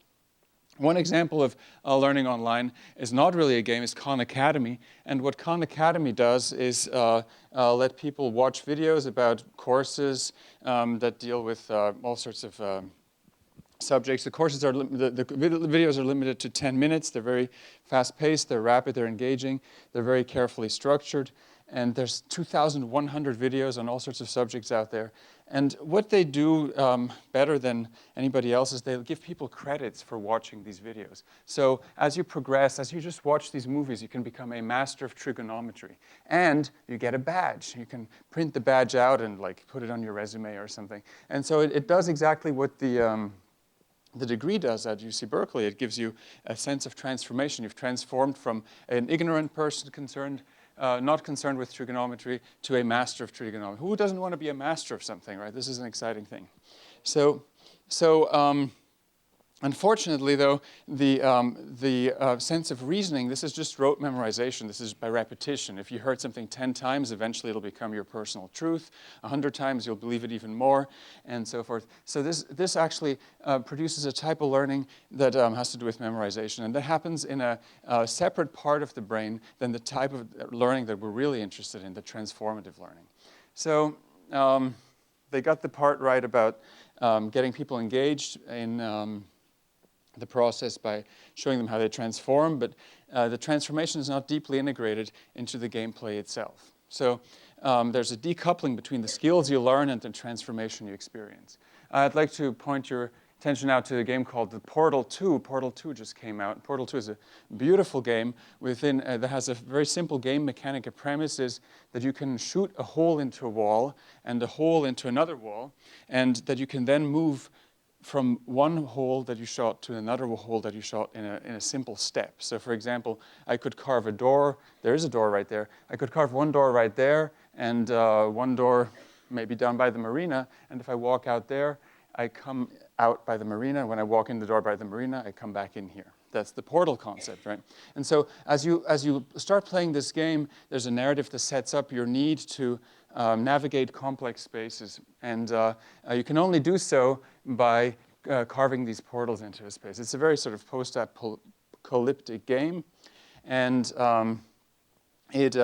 One example of learning online is not really a game, it's Khan Academy. And what Khan Academy does is let people watch videos about courses that deal with all sorts of subjects. The courses are the videos are limited to 10 minutes. They're very fast-paced, they're rapid, they're engaging, they're very carefully structured. And there's 2,100 videos on all sorts of subjects out there. And what they do better than anybody else is they give people credits for watching these videos. So as you progress, as you just watch these movies, you can become a master of trigonometry. And you get a badge. You can print the badge out and like put it on your resume or something. And so it does exactly what the degree does at UC Berkeley. It gives you a sense of transformation. You've transformed from an ignorant person not concerned with trigonometry, to a master of trigonometry. Who doesn't want to be a master of something, right? This is an exciting thing. So unfortunately, though, the sense of reasoning, this is just rote memorization. This is by repetition. If you heard something 10 times, eventually it'll become your personal truth. 100 times, you'll believe it even more, and so forth. So this actually produces a type of learning that has to do with memorization. And that happens in a separate part of the brain than the type of learning that we're really interested in, the transformative learning. So they got the part right about getting people engaged in the process by showing them how they transform, but the transformation is not deeply integrated into the gameplay itself. So there's a decoupling between the skills you learn and the transformation you experience. I'd like to point your attention now to a game called the Portal 2. Portal 2 just came out. Portal 2 is a beautiful game that has a very simple game mechanic. A premise is that you can shoot a hole into a wall and a hole into another wall, and that you can then move from one hole that you shot to another hole that you shot in a simple step. So for example, I could carve a door. There is a door right there. I could carve one door right there and one door maybe down by the marina. And if I walk out there, I come out by the marina. When I walk in the door by the marina, I come back in here. That's the portal concept, right? And so as you start playing this game, there's a narrative that sets up your need to navigate complex spaces. And you can only do so by carving these portals into a space. It's a very sort of post-apocalyptic game. And it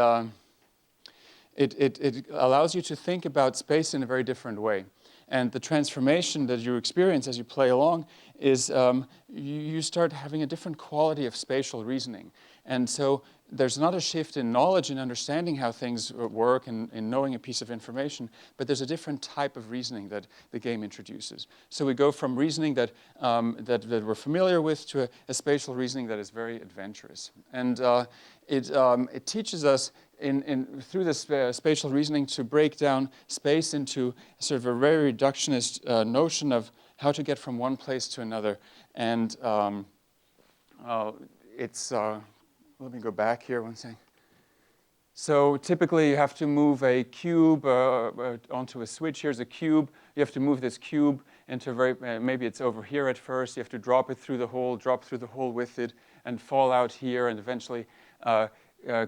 allows you to think about space in a very different way. And the transformation that you experience as you play along is you start having a different quality of spatial reasoning. And so there's not a shift in knowledge and understanding how things work and in knowing a piece of information, but there's a different type of reasoning that the game introduces. So we go from reasoning that we're familiar with to a spatial reasoning that is very adventurous. And it teaches us through this spatial reasoning to break down space into sort of a very reductionist notion of how to get from one place to another. And let me go back here one second. So typically you have to move a cube onto a switch. Here's a cube. You have to move this cube, into very, maybe it's over here at first. You have to drop it through the hole, drop through the hole with it, and fall out here, and eventually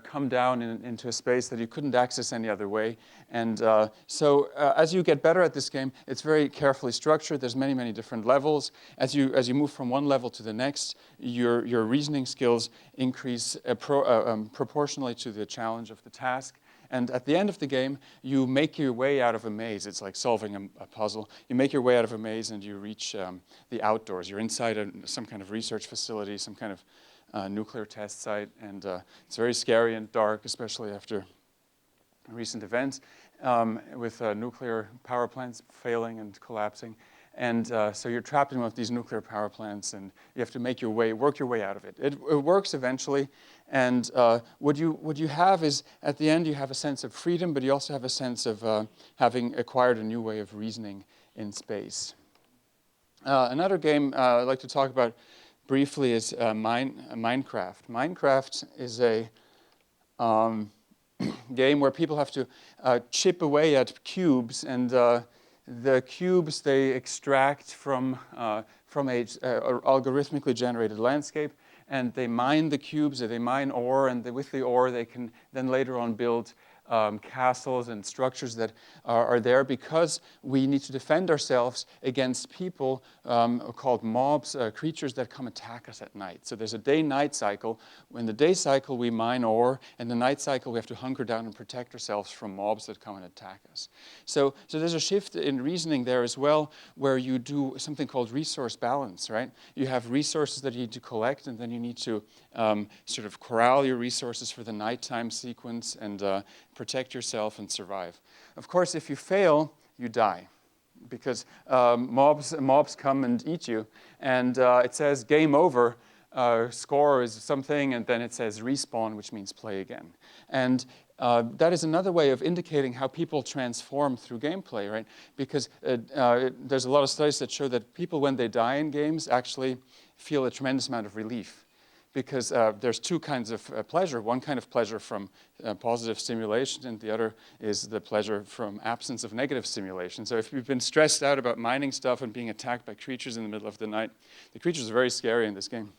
come down into a space that you couldn't access any other way. And so as you get better at this game, it's very carefully structured. There's many, many different levels. As you move from one level to the next, your reasoning skills increase proportionally to the challenge of the task. And at the end of the game, you make your way out of a maze. It's like solving a puzzle. You make your way out of a maze and you reach the outdoors. You're inside some kind of research facility, some kind of nuclear test site, and it's very scary and dark, especially after recent events with nuclear power plants failing and collapsing. And so you're trapped in one of these nuclear power plants, and you have to work your way out of it. It works eventually, and what you have is, at the end, you have a sense of freedom, but you also have a sense of having acquired a new way of reasoning in space. Another game I'd like to talk about briefly is Minecraft. Minecraft is a game where people have to chip away at cubes, and the cubes they extract from a algorithmically generated landscape, and they mine the cubes, or they mine ore, and with the ore they can then later on build castles and structures that are there because we need to defend ourselves against people called mobs, creatures that come attack us at night. So there's a day-night cycle. In the day cycle, we mine ore, and the night cycle, we have to hunker down and protect ourselves from mobs that come and attack us. So there's a shift in reasoning there as well, where you do something called resource balance, right? You have resources that you need to collect, and then you need to sort of corral your resources for the nighttime sequence and protect yourself and survive. Of course, if you fail, you die, because mobs come and eat you, and it says game over, score is something, and then it says respawn, which means play again. And that is another way of indicating how people transform through gameplay, right? Because there's a lot of studies that show that people, when they die in games, actually feel a tremendous amount of relief. Because there's two kinds of pleasure. One kind of pleasure from positive stimulation, and the other is the pleasure from absence of negative stimulation. So if you've been stressed out about mining stuff and being attacked by creatures in the middle of the night, the creatures are very scary in this game.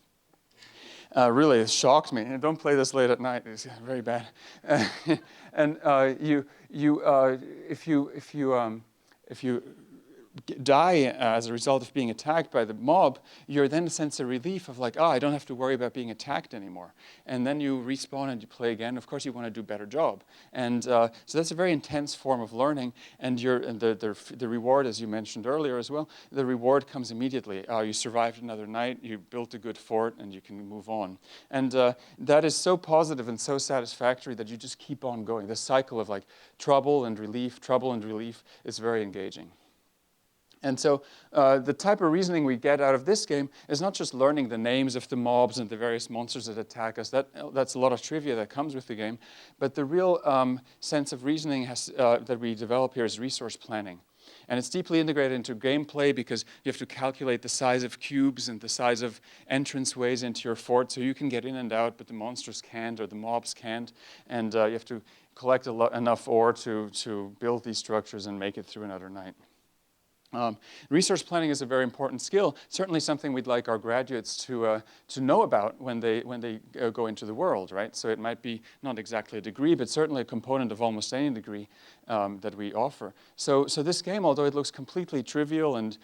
Really, it shocked me. And don't play this late at night. It's very bad. And if you die as a result of being attacked by the mob, you're then a sense of relief of like, I don't have to worry about being attacked anymore. And then you respawn and you play again. Of course, you want to do a better job. And so that's a very intense form of learning. And the reward, as you mentioned earlier as well, the reward comes immediately. You survived another night, you built a good fort, and you can move on. And that is so positive and so satisfactory that you just keep on going. The cycle of like trouble and relief is very engaging. And so the type of reasoning we get out of this game is not just learning the names of the mobs and the various monsters that attack us. That's a lot of trivia that comes with the game. But the real sense of reasoning that we develop here is resource planning. And it's deeply integrated into gameplay because you have to calculate the size of cubes and the size of entranceways into your fort so you can get in and out, but the monsters can't or the mobs can't. And you have to collect enough ore to build these structures and make it through another night. Resource planning is a very important skill, certainly something we'd like our graduates to know about when they go into the world, right? So it might be not exactly a degree, but certainly a component of almost any degree that we offer. So this game, although it looks completely trivial and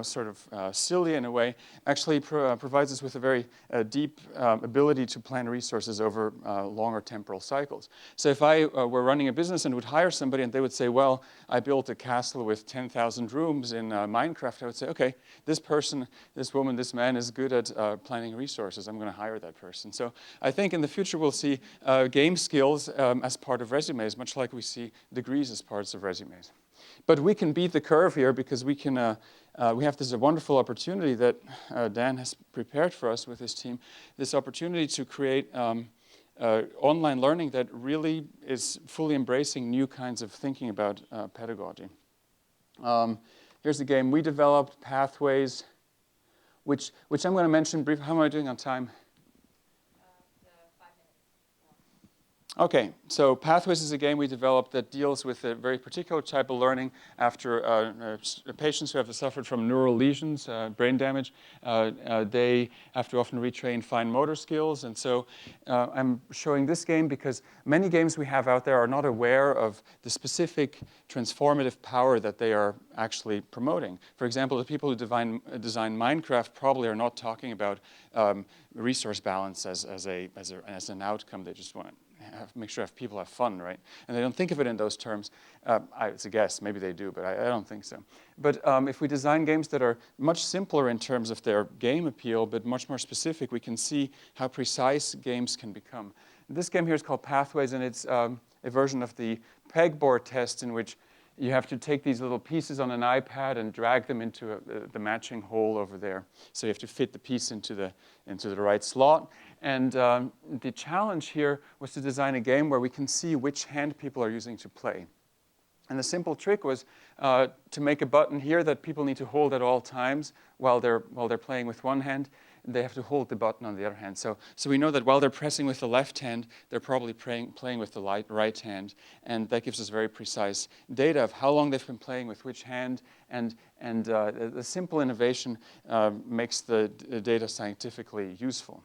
sort of silly in a way, actually provides us with a very deep ability to plan resources over longer temporal cycles. So if I were running a business and would hire somebody and they would say, well, I built a castle with 10,000 rooms in Minecraft, I would say, okay, this person, this woman, this man is good at planning resources. I'm going to hire that person. So I think in the future we'll see game skills as part of resumes, much like we see degrees as parts of resumes. But we can beat the curve here because we have this wonderful opportunity that Dan has prepared for us with his team, this opportunity to create online learning that really is fully embracing new kinds of thinking about pedagogy. Here's the game we developed, Pathways, which I'm going to mention briefly. How am I doing on time? 5 minutes. Okay, so Pathways is a game we developed that deals with a very particular type of learning after patients who have suffered from neural lesions, brain damage. They have to often retrain fine motor skills, and so I'm showing this game because many games we have out there are not aware of the specific transformative power that they are actually promoting. For example, the people who design Minecraft probably are not talking about resource balance as an outcome. They just want to make sure people have fun, right? And they don't think of it in those terms. It's a guess. Maybe they do, but I don't think so. But if we design games that are much simpler in terms of their game appeal, but much more specific, we can see how precise games can become. This game here is called Pathways, and it's a version of the pegboard test in which you have to take these little pieces on an iPad and drag them into the matching hole over there. So you have to fit the piece into the right slot. And the challenge here was to design a game where we can see which hand people are using to play. And the simple trick was to make a button here that people need to hold at all times while they're playing with one hand. They have to hold the button on the other hand. So we know that while they're pressing with the left hand, they're probably playing with the right hand. And that gives us very precise data of how long they've been playing with which hand. And the simple innovation makes the data scientifically useful.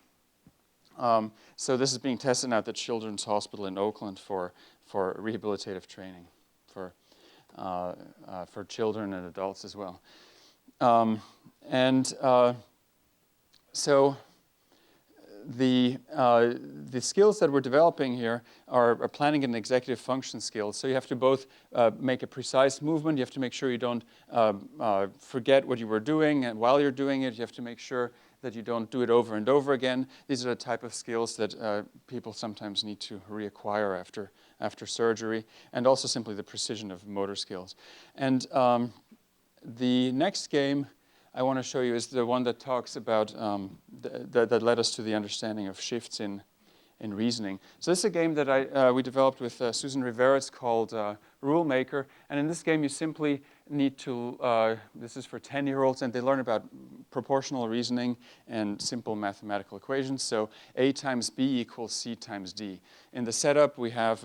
So this is being tested now at the Children's Hospital in Oakland for rehabilitative training for children and adults as well. So the skills that we're developing here are planning and executive function skills. So you have to both make a precise movement. You have to make sure you don't forget what you were doing, and while you're doing it, you have to make sure that you don't do it over and over again. These are the type of skills that people sometimes need to reacquire after surgery, and also simply the precision of motor skills. And the next game I want to show you is the one that talks about, that led us to the understanding of shifts in reasoning. So this is a game that we developed with Susan Rivera. It's called Rule Maker. And in this game, you simply need to, this is for 10-year-olds, and they learn about proportional reasoning and simple mathematical equations. So A times B equals C times D. In the setup, we have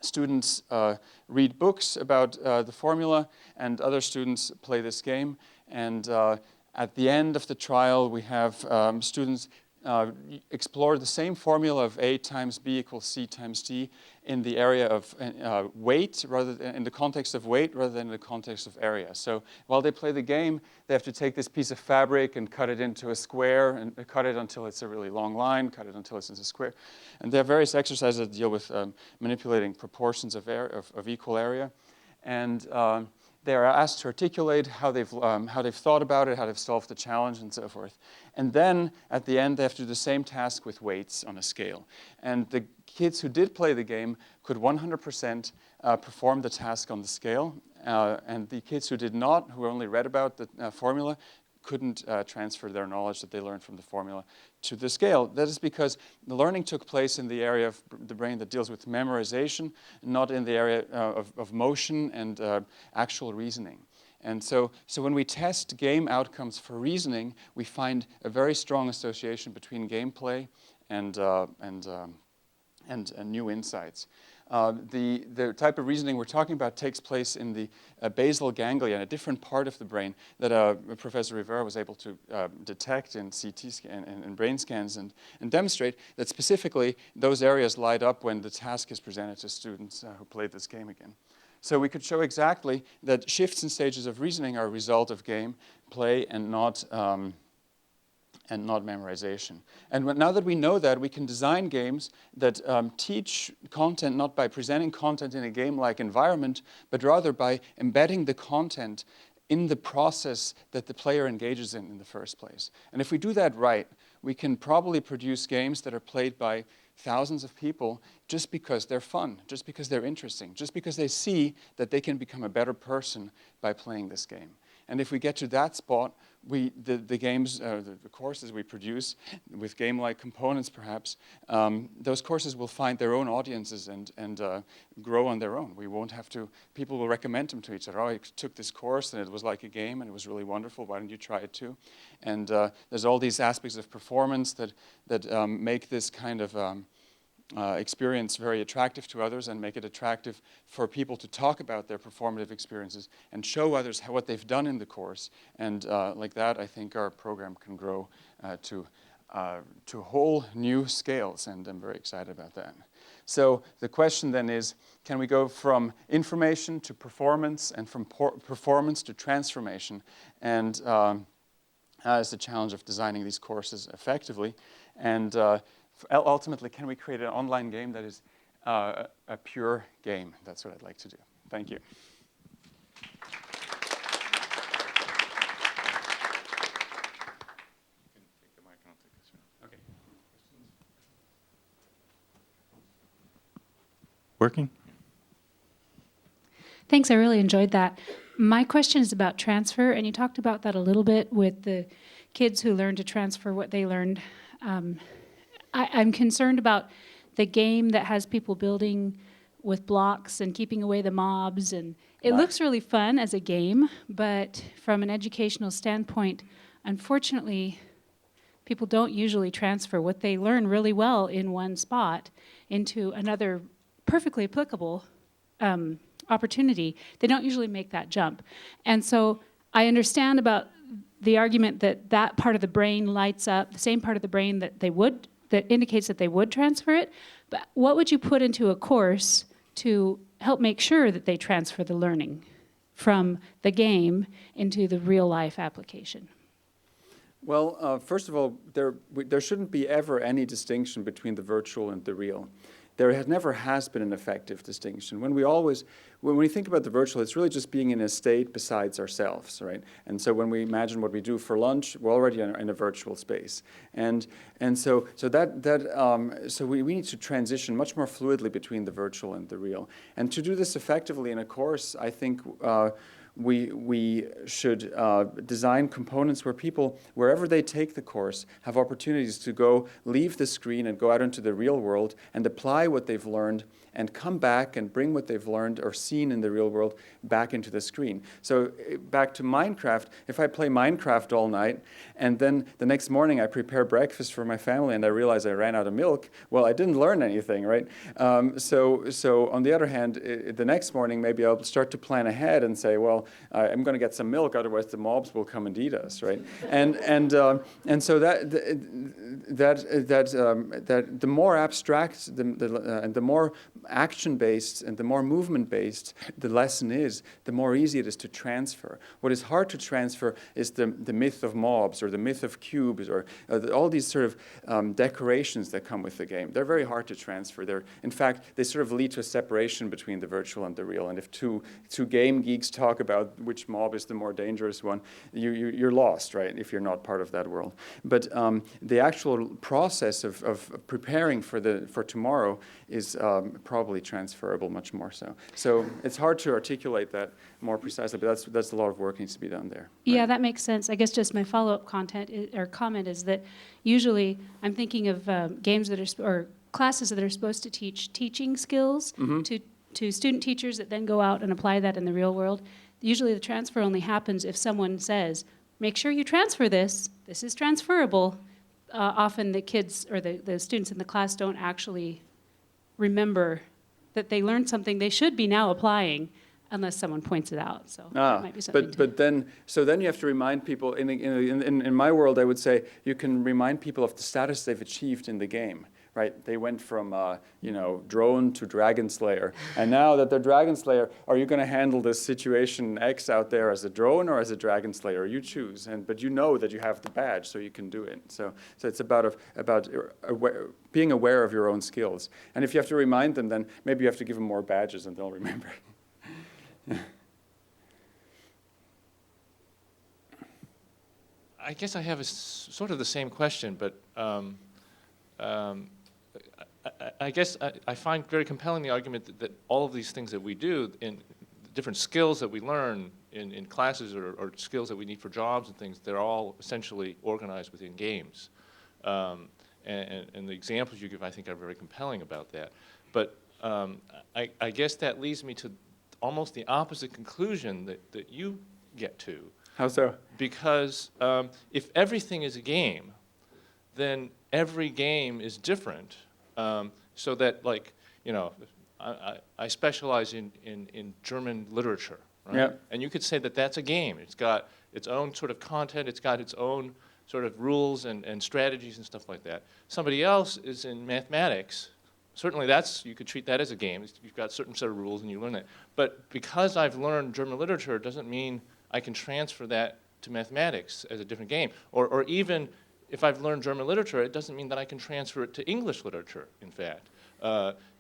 students read books about the formula, and other students play this game. And at the end of the trial, we have students explore the same formula of A times B equals C times D in the area of weight, in the context of weight rather than in the context of area. So while they play the game, they have to take this piece of fabric and cut it into a square, and cut it until it's a really long line, cut it until it's a square. And there are various exercises that deal with manipulating proportions of equal area. And they are asked to articulate how they've thought about it, how they've solved the challenge, and so forth. And then, at the end, they have to do the same task with weights on a scale. And the kids who did play the game could 100% perform the task on the scale. And the kids who did not, who only read about the formula, couldn't transfer their knowledge that they learned from the formula to the scale. That is because the learning took place in the area of the brain that deals with memorization, not in the area of motion and actual reasoning. And so when we test game outcomes for reasoning, we find a very strong association between gameplay and new insights. The type of reasoning we're talking about takes place in the basal ganglia, a different part of the brain that Professor Rivera was able to detect in CT scan and brain scans and demonstrate that specifically those areas light up when the task is presented to students who played this game again. So we could show exactly that shifts in stages of reasoning are a result of game play and not memorization. And now that we know that, we can design games that teach content not by presenting content in a game-like environment, but rather by embedding the content in the process that the player engages in the first place. And if we do that right, we can probably produce games that are played by thousands of people just because they're fun, just because they're interesting, just because they see that they can become a better person by playing this game. And if we get to that spot, the games, the courses we produce with game-like components perhaps, those courses will find their own audiences and grow on their own. We won't have to, people will recommend them to each other. Oh, I took this course and it was like a game and it was really wonderful. Why don't you try it too? And there's all these aspects of performance that make this kind of experience very attractive to others and make it attractive for people to talk about their performative experiences and show others what they've done in the course. And like that, I think our program can grow to whole new scales, and I'm very excited about that. So the question then is, can we go from information to performance and from performance to transformation? And that is the challenge of designing these courses effectively. And ultimately, can we create an online game that is a pure game? That's what I'd like to do. Thank you. Okay. Working? Thanks, I really enjoyed that. My question is about transfer, and you talked about that a little bit with the kids who learn to transfer what they learned. I'm concerned about the game that has people building with blocks and keeping away the mobs, and it looks really fun as a game, but from an educational standpoint, unfortunately, people don't usually transfer what they learn really well in one spot into another perfectly applicable opportunity. They don't usually make that jump. And so I understand about the argument that that part of the brain lights up, the same part of the brain that indicates that they would transfer it, but what would you put into a course to help make sure that they transfer the learning from the game into the real life application? Well, first of all, there shouldn't be ever any distinction between the virtual and the real. There never has been an effective distinction. When we think about the virtual, it's really just being in a state besides ourselves, right? And so when we imagine what we do for lunch, we're already in a virtual space. And so we need to transition much more fluidly between the virtual and the real. And to do this effectively in a course, I think we should design components where people, wherever they take the course, have opportunities to go leave the screen and go out into the real world and apply what they've learned and come back and bring what they've learned or seen in the real world back into the screen. So back to Minecraft, if I play Minecraft all night and then the next morning I prepare breakfast for my family and I realize I ran out of milk, well, I didn't learn anything, right? So on the other hand, the next morning maybe I'll start to plan ahead and say, well, I'm going to get some milk, otherwise the mobs will come and eat us, right? And so that the more abstract and the more action-based and the more movement-based the lesson is, the more easy it is to transfer. What is hard to transfer is the myth of mobs or the myth of cubes or all these sort of decorations that come with the game. They're very hard to transfer. In fact, they sort of lead to a separation between the virtual and the real. And if two game geeks talk about which mob is the more dangerous one, you're lost, right, if you're not part of that world. But the actual process of preparing for tomorrow is probably transferable much more so. So it's hard to articulate that more precisely, but that's a lot of work needs to be done there. Right? Yeah, that makes sense. I guess just my follow-up comment is that usually I'm thinking of games that are or classes that are supposed to teach teaching skills to student teachers that then go out and apply that in the real world. Usually the transfer only happens if someone says, make sure you transfer this. This is transferable. Often the kids or the students in the class don't actually remember that they learned something they should be now applying unless someone points it out. So that might be something. But then you have to remind people. In my world, I would say you can remind people of the status they've achieved in the game. Right? They went from drone to Dragon Slayer, and now that they're Dragon Slayer, are you going to handle this situation X out there as a drone or as a Dragon Slayer? You choose, but you know that you have the badge, so you can do it. So it's about being aware of your own skills, and if you have to remind them, then maybe you have to give them more badges, and they'll remember. I guess I have sort of the same question, but. I guess I find very compelling the argument that all of these things that we do, in different skills that we learn in classes or skills that we need for jobs and things, they're all essentially organized within games. And the examples you give, I think, are very compelling about that. But I guess that leads me to almost the opposite conclusion that you get to. How so? Because if everything is a game, then every game is different. So that, like, you know, I specialize in German literature, right? Yeah. And you could say that that's a game. It's got its own sort of content. It's got its own sort of rules and strategies and stuff like that. Somebody else is in mathematics. Certainly you could treat that as a game. You've got a certain set of rules and you learn that. But because I've learned German literature doesn't mean I can transfer that to mathematics as a different game. Or even if I've learned German literature, it doesn't mean that I can transfer it to English literature, in fact.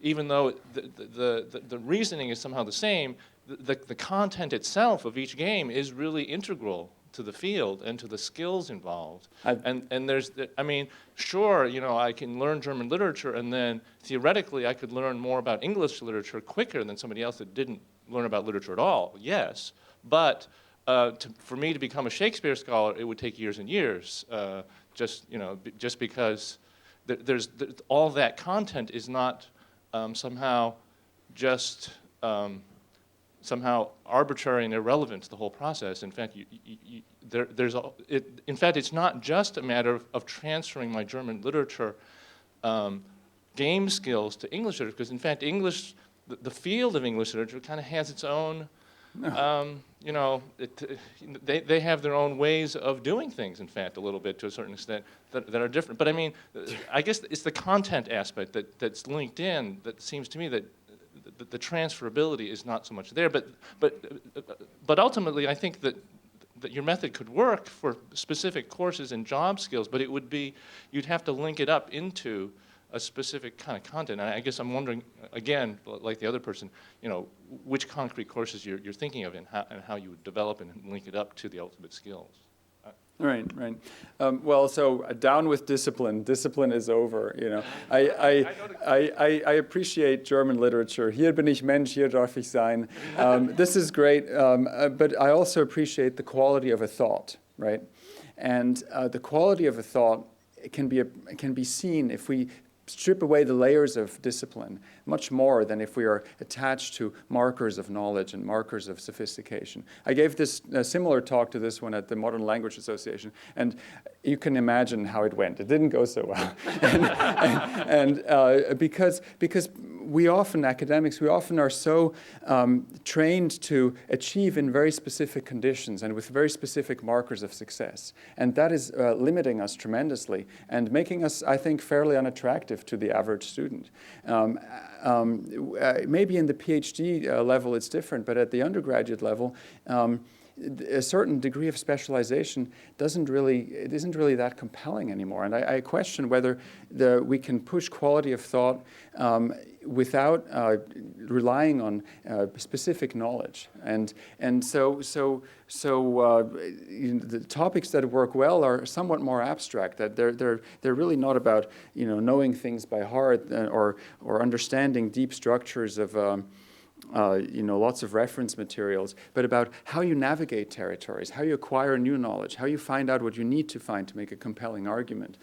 Even though the reasoning is somehow the same, the content itself of each game is really integral to the field and to the skills involved. And there's, I mean, sure, you know, I can learn German literature and then theoretically I could learn more about English literature quicker than somebody else that didn't learn about literature at all, yes. But for me to become a Shakespeare scholar, it would take years and years, just because there's all that content is not somehow just somehow arbitrary and irrelevant to the whole process. In fact, in fact, it's not just a matter of transferring my German literature game skills to English literature, because in fact, English, the field of English literature kind of has its own, you know, they have their own ways of doing things, in fact, a little bit to a certain extent that are different. But I mean, I guess it's the content aspect that's linked in that seems to me that the transferability is not so much there. But ultimately, I think that your method could work for specific courses and job skills, but it would be, you'd have to link it up into a specific kind of content. And I guess I'm wondering, again, like the other person, you know, which concrete courses you're thinking of and how you would develop and link it up to the ultimate skills. Right. Well, so down with discipline. Discipline is over. You know, I appreciate German literature. Hier bin ich Mensch, hier darf ich sein. This is great, but I also appreciate the quality of a thought, right? And the quality of a thought can be seen if we strip away the layers of discipline much more than if we are attached to markers of knowledge and markers of sophistication. I gave this similar talk to this one at the Modern Language Association, and you can imagine how it went. It didn't go so well, and because we often, academics, we often are so trained to achieve in very specific conditions and with very specific markers of success, and that is limiting us tremendously and making us, I think, fairly unattractive to the average student. Maybe in the PhD level it's different, but at the undergraduate level, a certain degree of specialization isn't really that compelling anymore. And I question whether we can push quality of thought without relying on specific knowledge. And so the topics that work well are somewhat more abstract. That they're really not about, you know, knowing things by heart or understanding deep structures of you know, lots of reference materials, but about how you navigate territories, how you acquire new knowledge, how you find out what you need to find to make a compelling argument,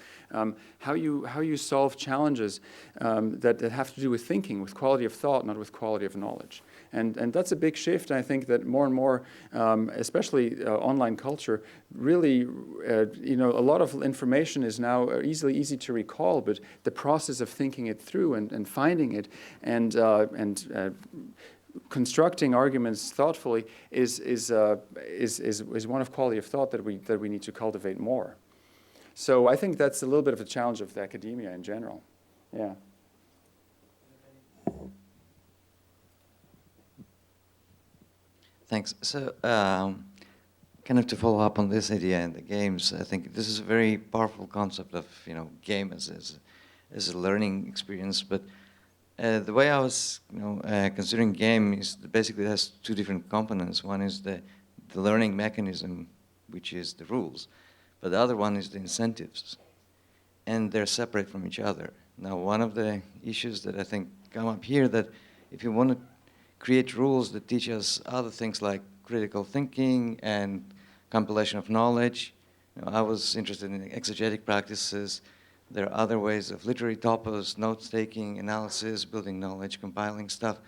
how you solve challenges that have to do with thinking, with quality of thought, not with quality of knowledge. And that's a big shift. I think that more and more, especially online culture, really, you know, a lot of information is now easy to recall, but the process of thinking it through and finding it and constructing arguments thoughtfully is one of quality of thought that we need to cultivate more. So I think that's a little bit of a challenge of the academia in general. Yeah. Thanks. So, kind of to follow up on this idea in the games, I think this is a very powerful concept of, you know, game as a learning experience. But the way I was, you know, considering game is basically it has two different components. One is the learning mechanism, which is the rules, but the other one is the incentives, and they're separate from each other. Now, one of the issues that I think come up here that if you want to create rules that teach us other things like critical thinking and compilation of knowledge. You know, I was interested in exegetic practices. There are other ways of literary topos, note-taking, analysis, building knowledge, compiling stuff.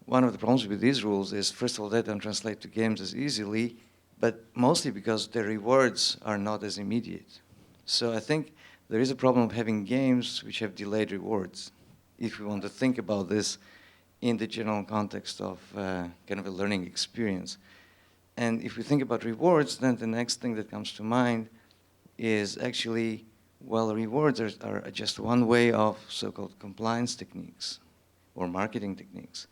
One of the problems with these rules is, first of all, they don't translate to games as easily, but mostly because the rewards are not as immediate. So I think there is a problem of having games which have delayed rewards. if we want to think about this in the general context of kind of a learning experience. And if we think about rewards, then the next thing that comes to mind is actually, well, rewards are just one way of so-called compliance techniques or marketing techniques.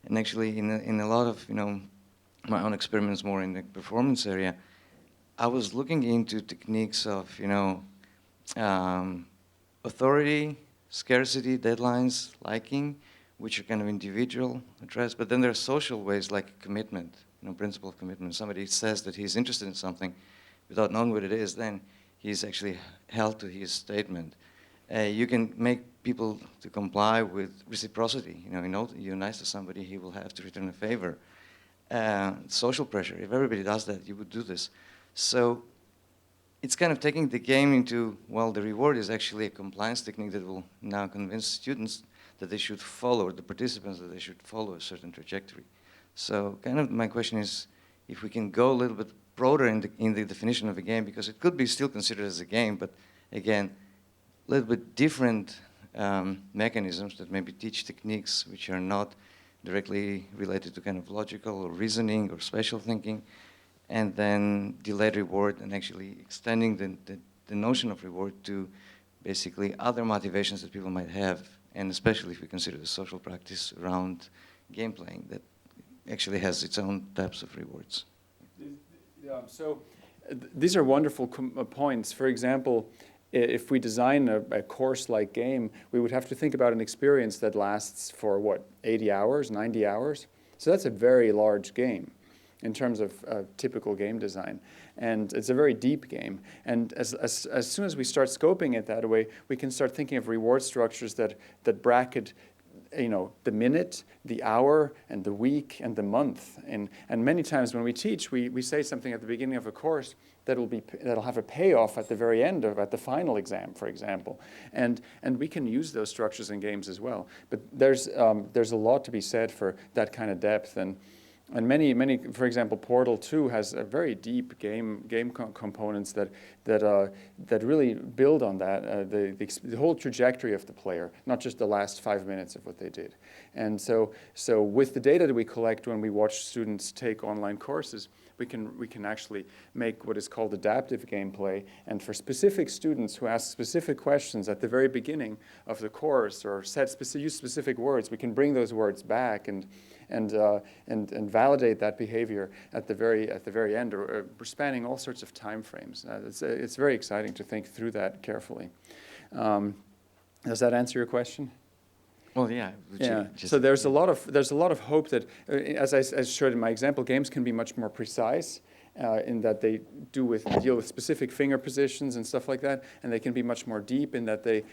And actually, in a lot of my own experiments more in the performance area, I was looking into techniques of authority, scarcity, deadlines, liking, which are kind of individual addressed. But then there are social ways like commitment, principle of commitment. Somebody says that he's interested in something without knowing what it is, then he's actually held to his statement. You can make people to comply with reciprocity. You're nice to somebody, he will have to return a favor. Social pressure, if everybody does that, you would do this. So it's kind of taking the game into, well, the reward is actually a compliance technique that will now convince students that they should follow, or the participants that they should follow a certain trajectory. So kind of my question is, if we can go a little bit broader in the definition of a game, because it could be still considered as a game, but again, a little bit different mechanisms that maybe teach techniques which are not directly related to kind of logical or reasoning or spatial thinking, and then delayed reward and actually extending the notion of reward to basically other motivations that people might have, and especially if we consider the social practice around game playing that actually has its own types of rewards. These are wonderful points. For example, if we design a course-like game, we would have to think about an experience that lasts for, 80 hours, 90 hours? So that's a very large game in terms of typical game design. And it's a very deep game. And as soon as we start scoping it that way, we can start thinking of reward structures that bracket the minute, the hour, and the week, and the month. And many times when we teach, we say something at the beginning of a course that'll have a payoff at the very end at the final exam, for example. And we can use those structures in games as well. But there's a lot to be said for that kind of depth. And many, for example, Portal 2 has a very deep game components that really build on that, the whole trajectory of the player, not just the last 5 minutes of what they did. And so with the data that we collect when we watch students take online courses, we can actually make what is called adaptive gameplay. And for specific students who ask specific questions at the very beginning of the course or use specific words, we can bring those words back and validate that behavior at the very end, or spanning all sorts of time frames. It's very exciting to think through that carefully. Does that answer your question? Well, yeah. So there's a lot of hope that, as I showed in my example, games can be much more precise in that they deal with specific finger positions and stuff like that, and they can be much more deep in that they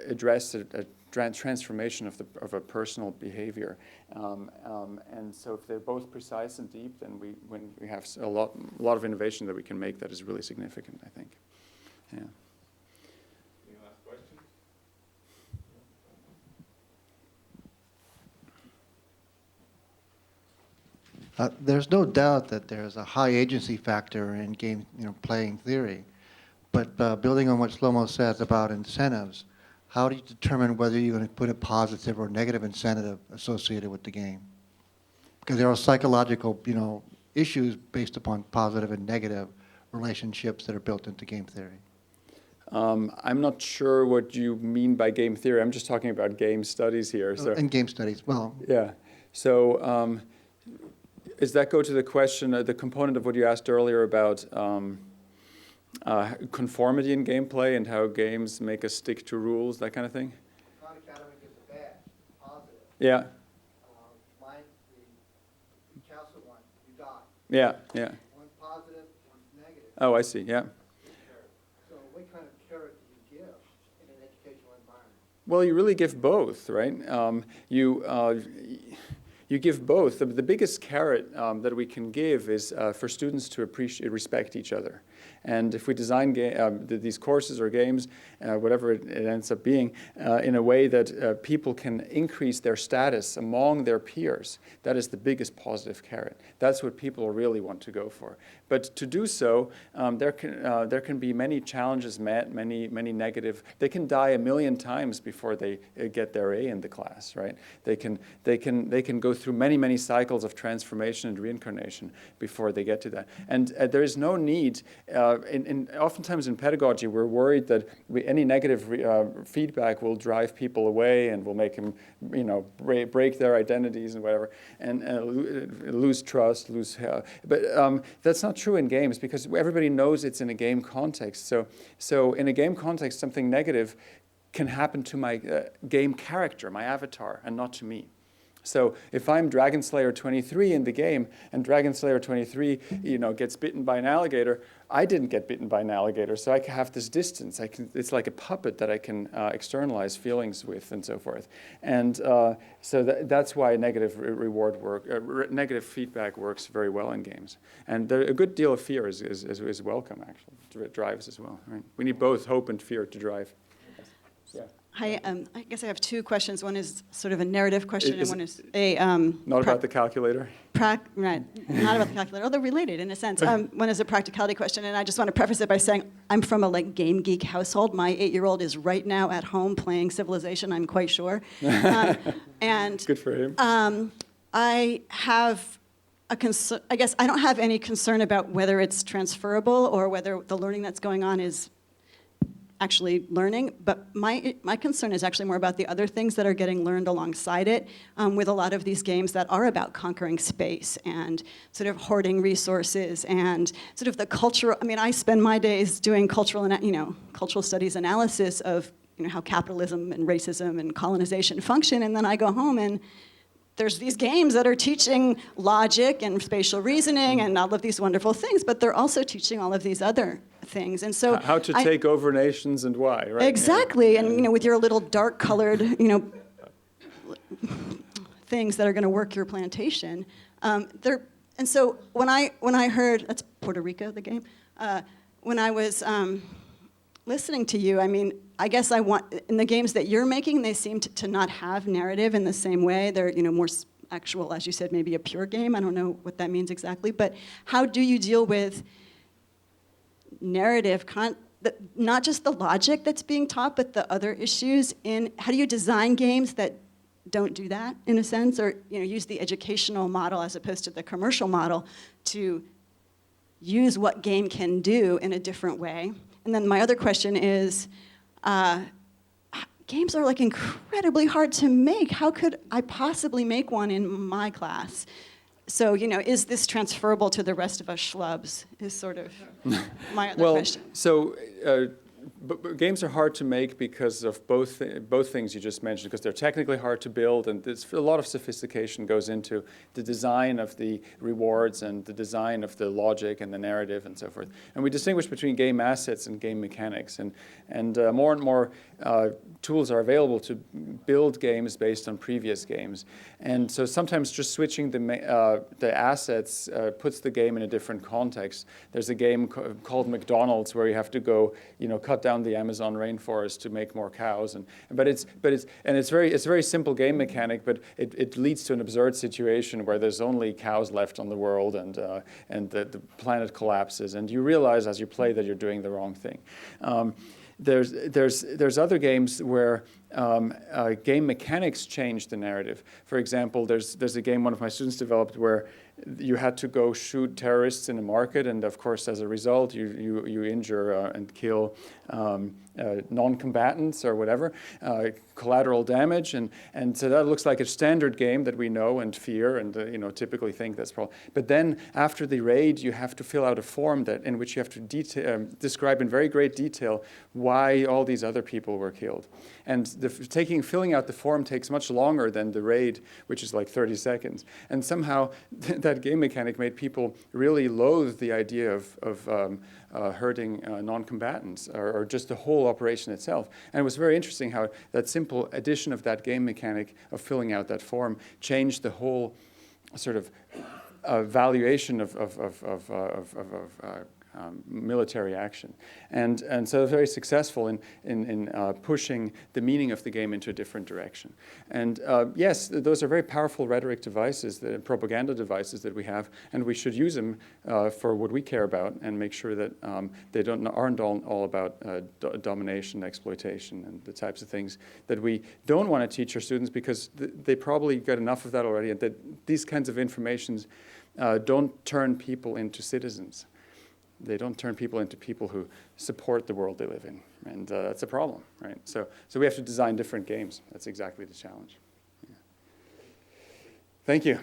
address a transformation of a personal behavior. And so if they're both precise and deep, then we have a lot of innovation that we can make that is really significant, I think. Yeah. Any last questions? There's no doubt that there's a high agency factor in game playing theory, but building on what Shlomo says about incentives, how do you determine whether you're going to put a positive or negative incentive associated with the game? Because there are psychological, issues based upon positive and negative relationships that are built into game theory. I'm not sure what you mean by game theory. I'm just talking about game studies here. So. And game studies, well. Yeah. So does that go to the question, the component of what you asked earlier about conformity in gameplay and how games make us stick to rules, that kind of thing? Non-academic is a badge, positive. Yeah. Mine, the calcium one, you die. Yeah, yeah. One's positive, one's negative. Oh, I see, yeah. So what kind of carrot do you give in an educational environment? Well, you really give both, right? you give both. The biggest carrot that we can give is for students to respect each other. And if we design these courses or games, whatever it ends up being, in a way that people can increase their status among their peers, that is the biggest positive carrot. That's what people really want to go for. But to do so, there can be many challenges met, many negative. They can die 1,000,000 times before they get their A in the class, right? They can go through many cycles of transformation and reincarnation before they get to that. And there is no need. Oftentimes in pedagogy, we're worried that any negative feedback will drive people away and will make them, break their identities and whatever, and lose trust, but that's not true in games because everybody knows it's in a game context. So in a game context, something negative can happen to my game character, my avatar, and not to me. So if I'm Dragon Slayer 23 in the game, and Dragon Slayer 23, gets bitten by an alligator, I didn't get bitten by an alligator, so I can have this distance. It's like a puppet that I can externalize feelings with, and so forth. And so that's why negative negative feedback works very well in games. And a good deal of fear is welcome, actually. It drives as well. Right? We need both hope and fear to drive. Yeah. Hi, I guess I have two questions. One is sort of a narrative question, and one is a... not about the calculator? Right, not about the calculator, although related in a sense. One is a practicality question, and I just want to preface it by saying I'm from a game geek household. My 8-year-old is right now at home playing Civilization, I'm quite sure. And good for him. I have a concern. I guess I don't have any concern about whether it's transferable or whether the learning that's going on is actually learning, but my concern is actually more about the other things that are getting learned alongside it, with a lot of these games that are about conquering space and sort of hoarding resources and sort of the cultural. I mean, I spend my days doing cultural studies analysis of how capitalism and racism and colonization function, and then I go home and there's these games that are teaching logic and spatial reasoning and all of these wonderful things, but they're also teaching all of these other things. And so how to take over nations and why, right? Exactly. Yeah. And with your little dark-colored, things that are going to work your plantation. And so when I heard, that's Puerto Rico, the game. When I was listening to you, I mean, I guess in the games that you're making, they seem to not have narrative in the same way. They're, more actual, as you said, maybe a pure game. I don't know what that means exactly. But how do you deal with narrative, not just the logic that's being taught, but the other issues how do you design games that don't do that, in a sense, or use the educational model as opposed to the commercial model to use what game can do in a different way? And then my other question is, games are incredibly hard to make. How could I possibly make one in my class? So, is this transferable to the rest of us schlubs is sort of my other question. So but games are hard to make because of both things you just mentioned, because they're technically hard to build, and there's a lot of sophistication goes into the design of the rewards and the design of the logic and the narrative and so forth. And we distinguish between game assets and game mechanics, and more and more tools are available to build games based on previous games. And so sometimes just switching the assets puts the game in a different context. There's a game called McDonald's where you have to go, cut down the Amazon rainforest to make more cows, it's a very simple game mechanic, but it leads to an absurd situation where there's only cows left on the world, and the planet collapses, and you realize as you play that you're doing the wrong thing. There's other games where game mechanics change the narrative. For example, there's a game one of my students developed where you had to go shoot terrorists in a market, and of course, as a result, you injure and kill non-combatants or whatever, collateral damage, and so that looks like a standard game that we know and fear and typically think that's probably. But then after the raid, you have to fill out a form in which you have to describe in very great detail why all these other people were killed. And filling out the form takes much longer than the raid, which is like 30 seconds. And somehow that game mechanic made people really loathe the idea of hurting non-combatants or just the whole operation itself. And it was very interesting how that simple addition of that game mechanic of filling out that form changed the whole sort of valuation of military action. And so very successful in pushing the meaning of the game into a different direction. And yes, those are very powerful rhetoric devices, the propaganda devices that we have, and we should use them for what we care about and make sure that they aren't all about domination, exploitation, and the types of things that we don't want to teach our students because they probably got enough of that already, and that these kinds of informations don't turn people into citizens. They don't turn people into people who support the world they live in, and that's a problem, right? So we have to design different games. That's exactly the challenge. Yeah. Thank you.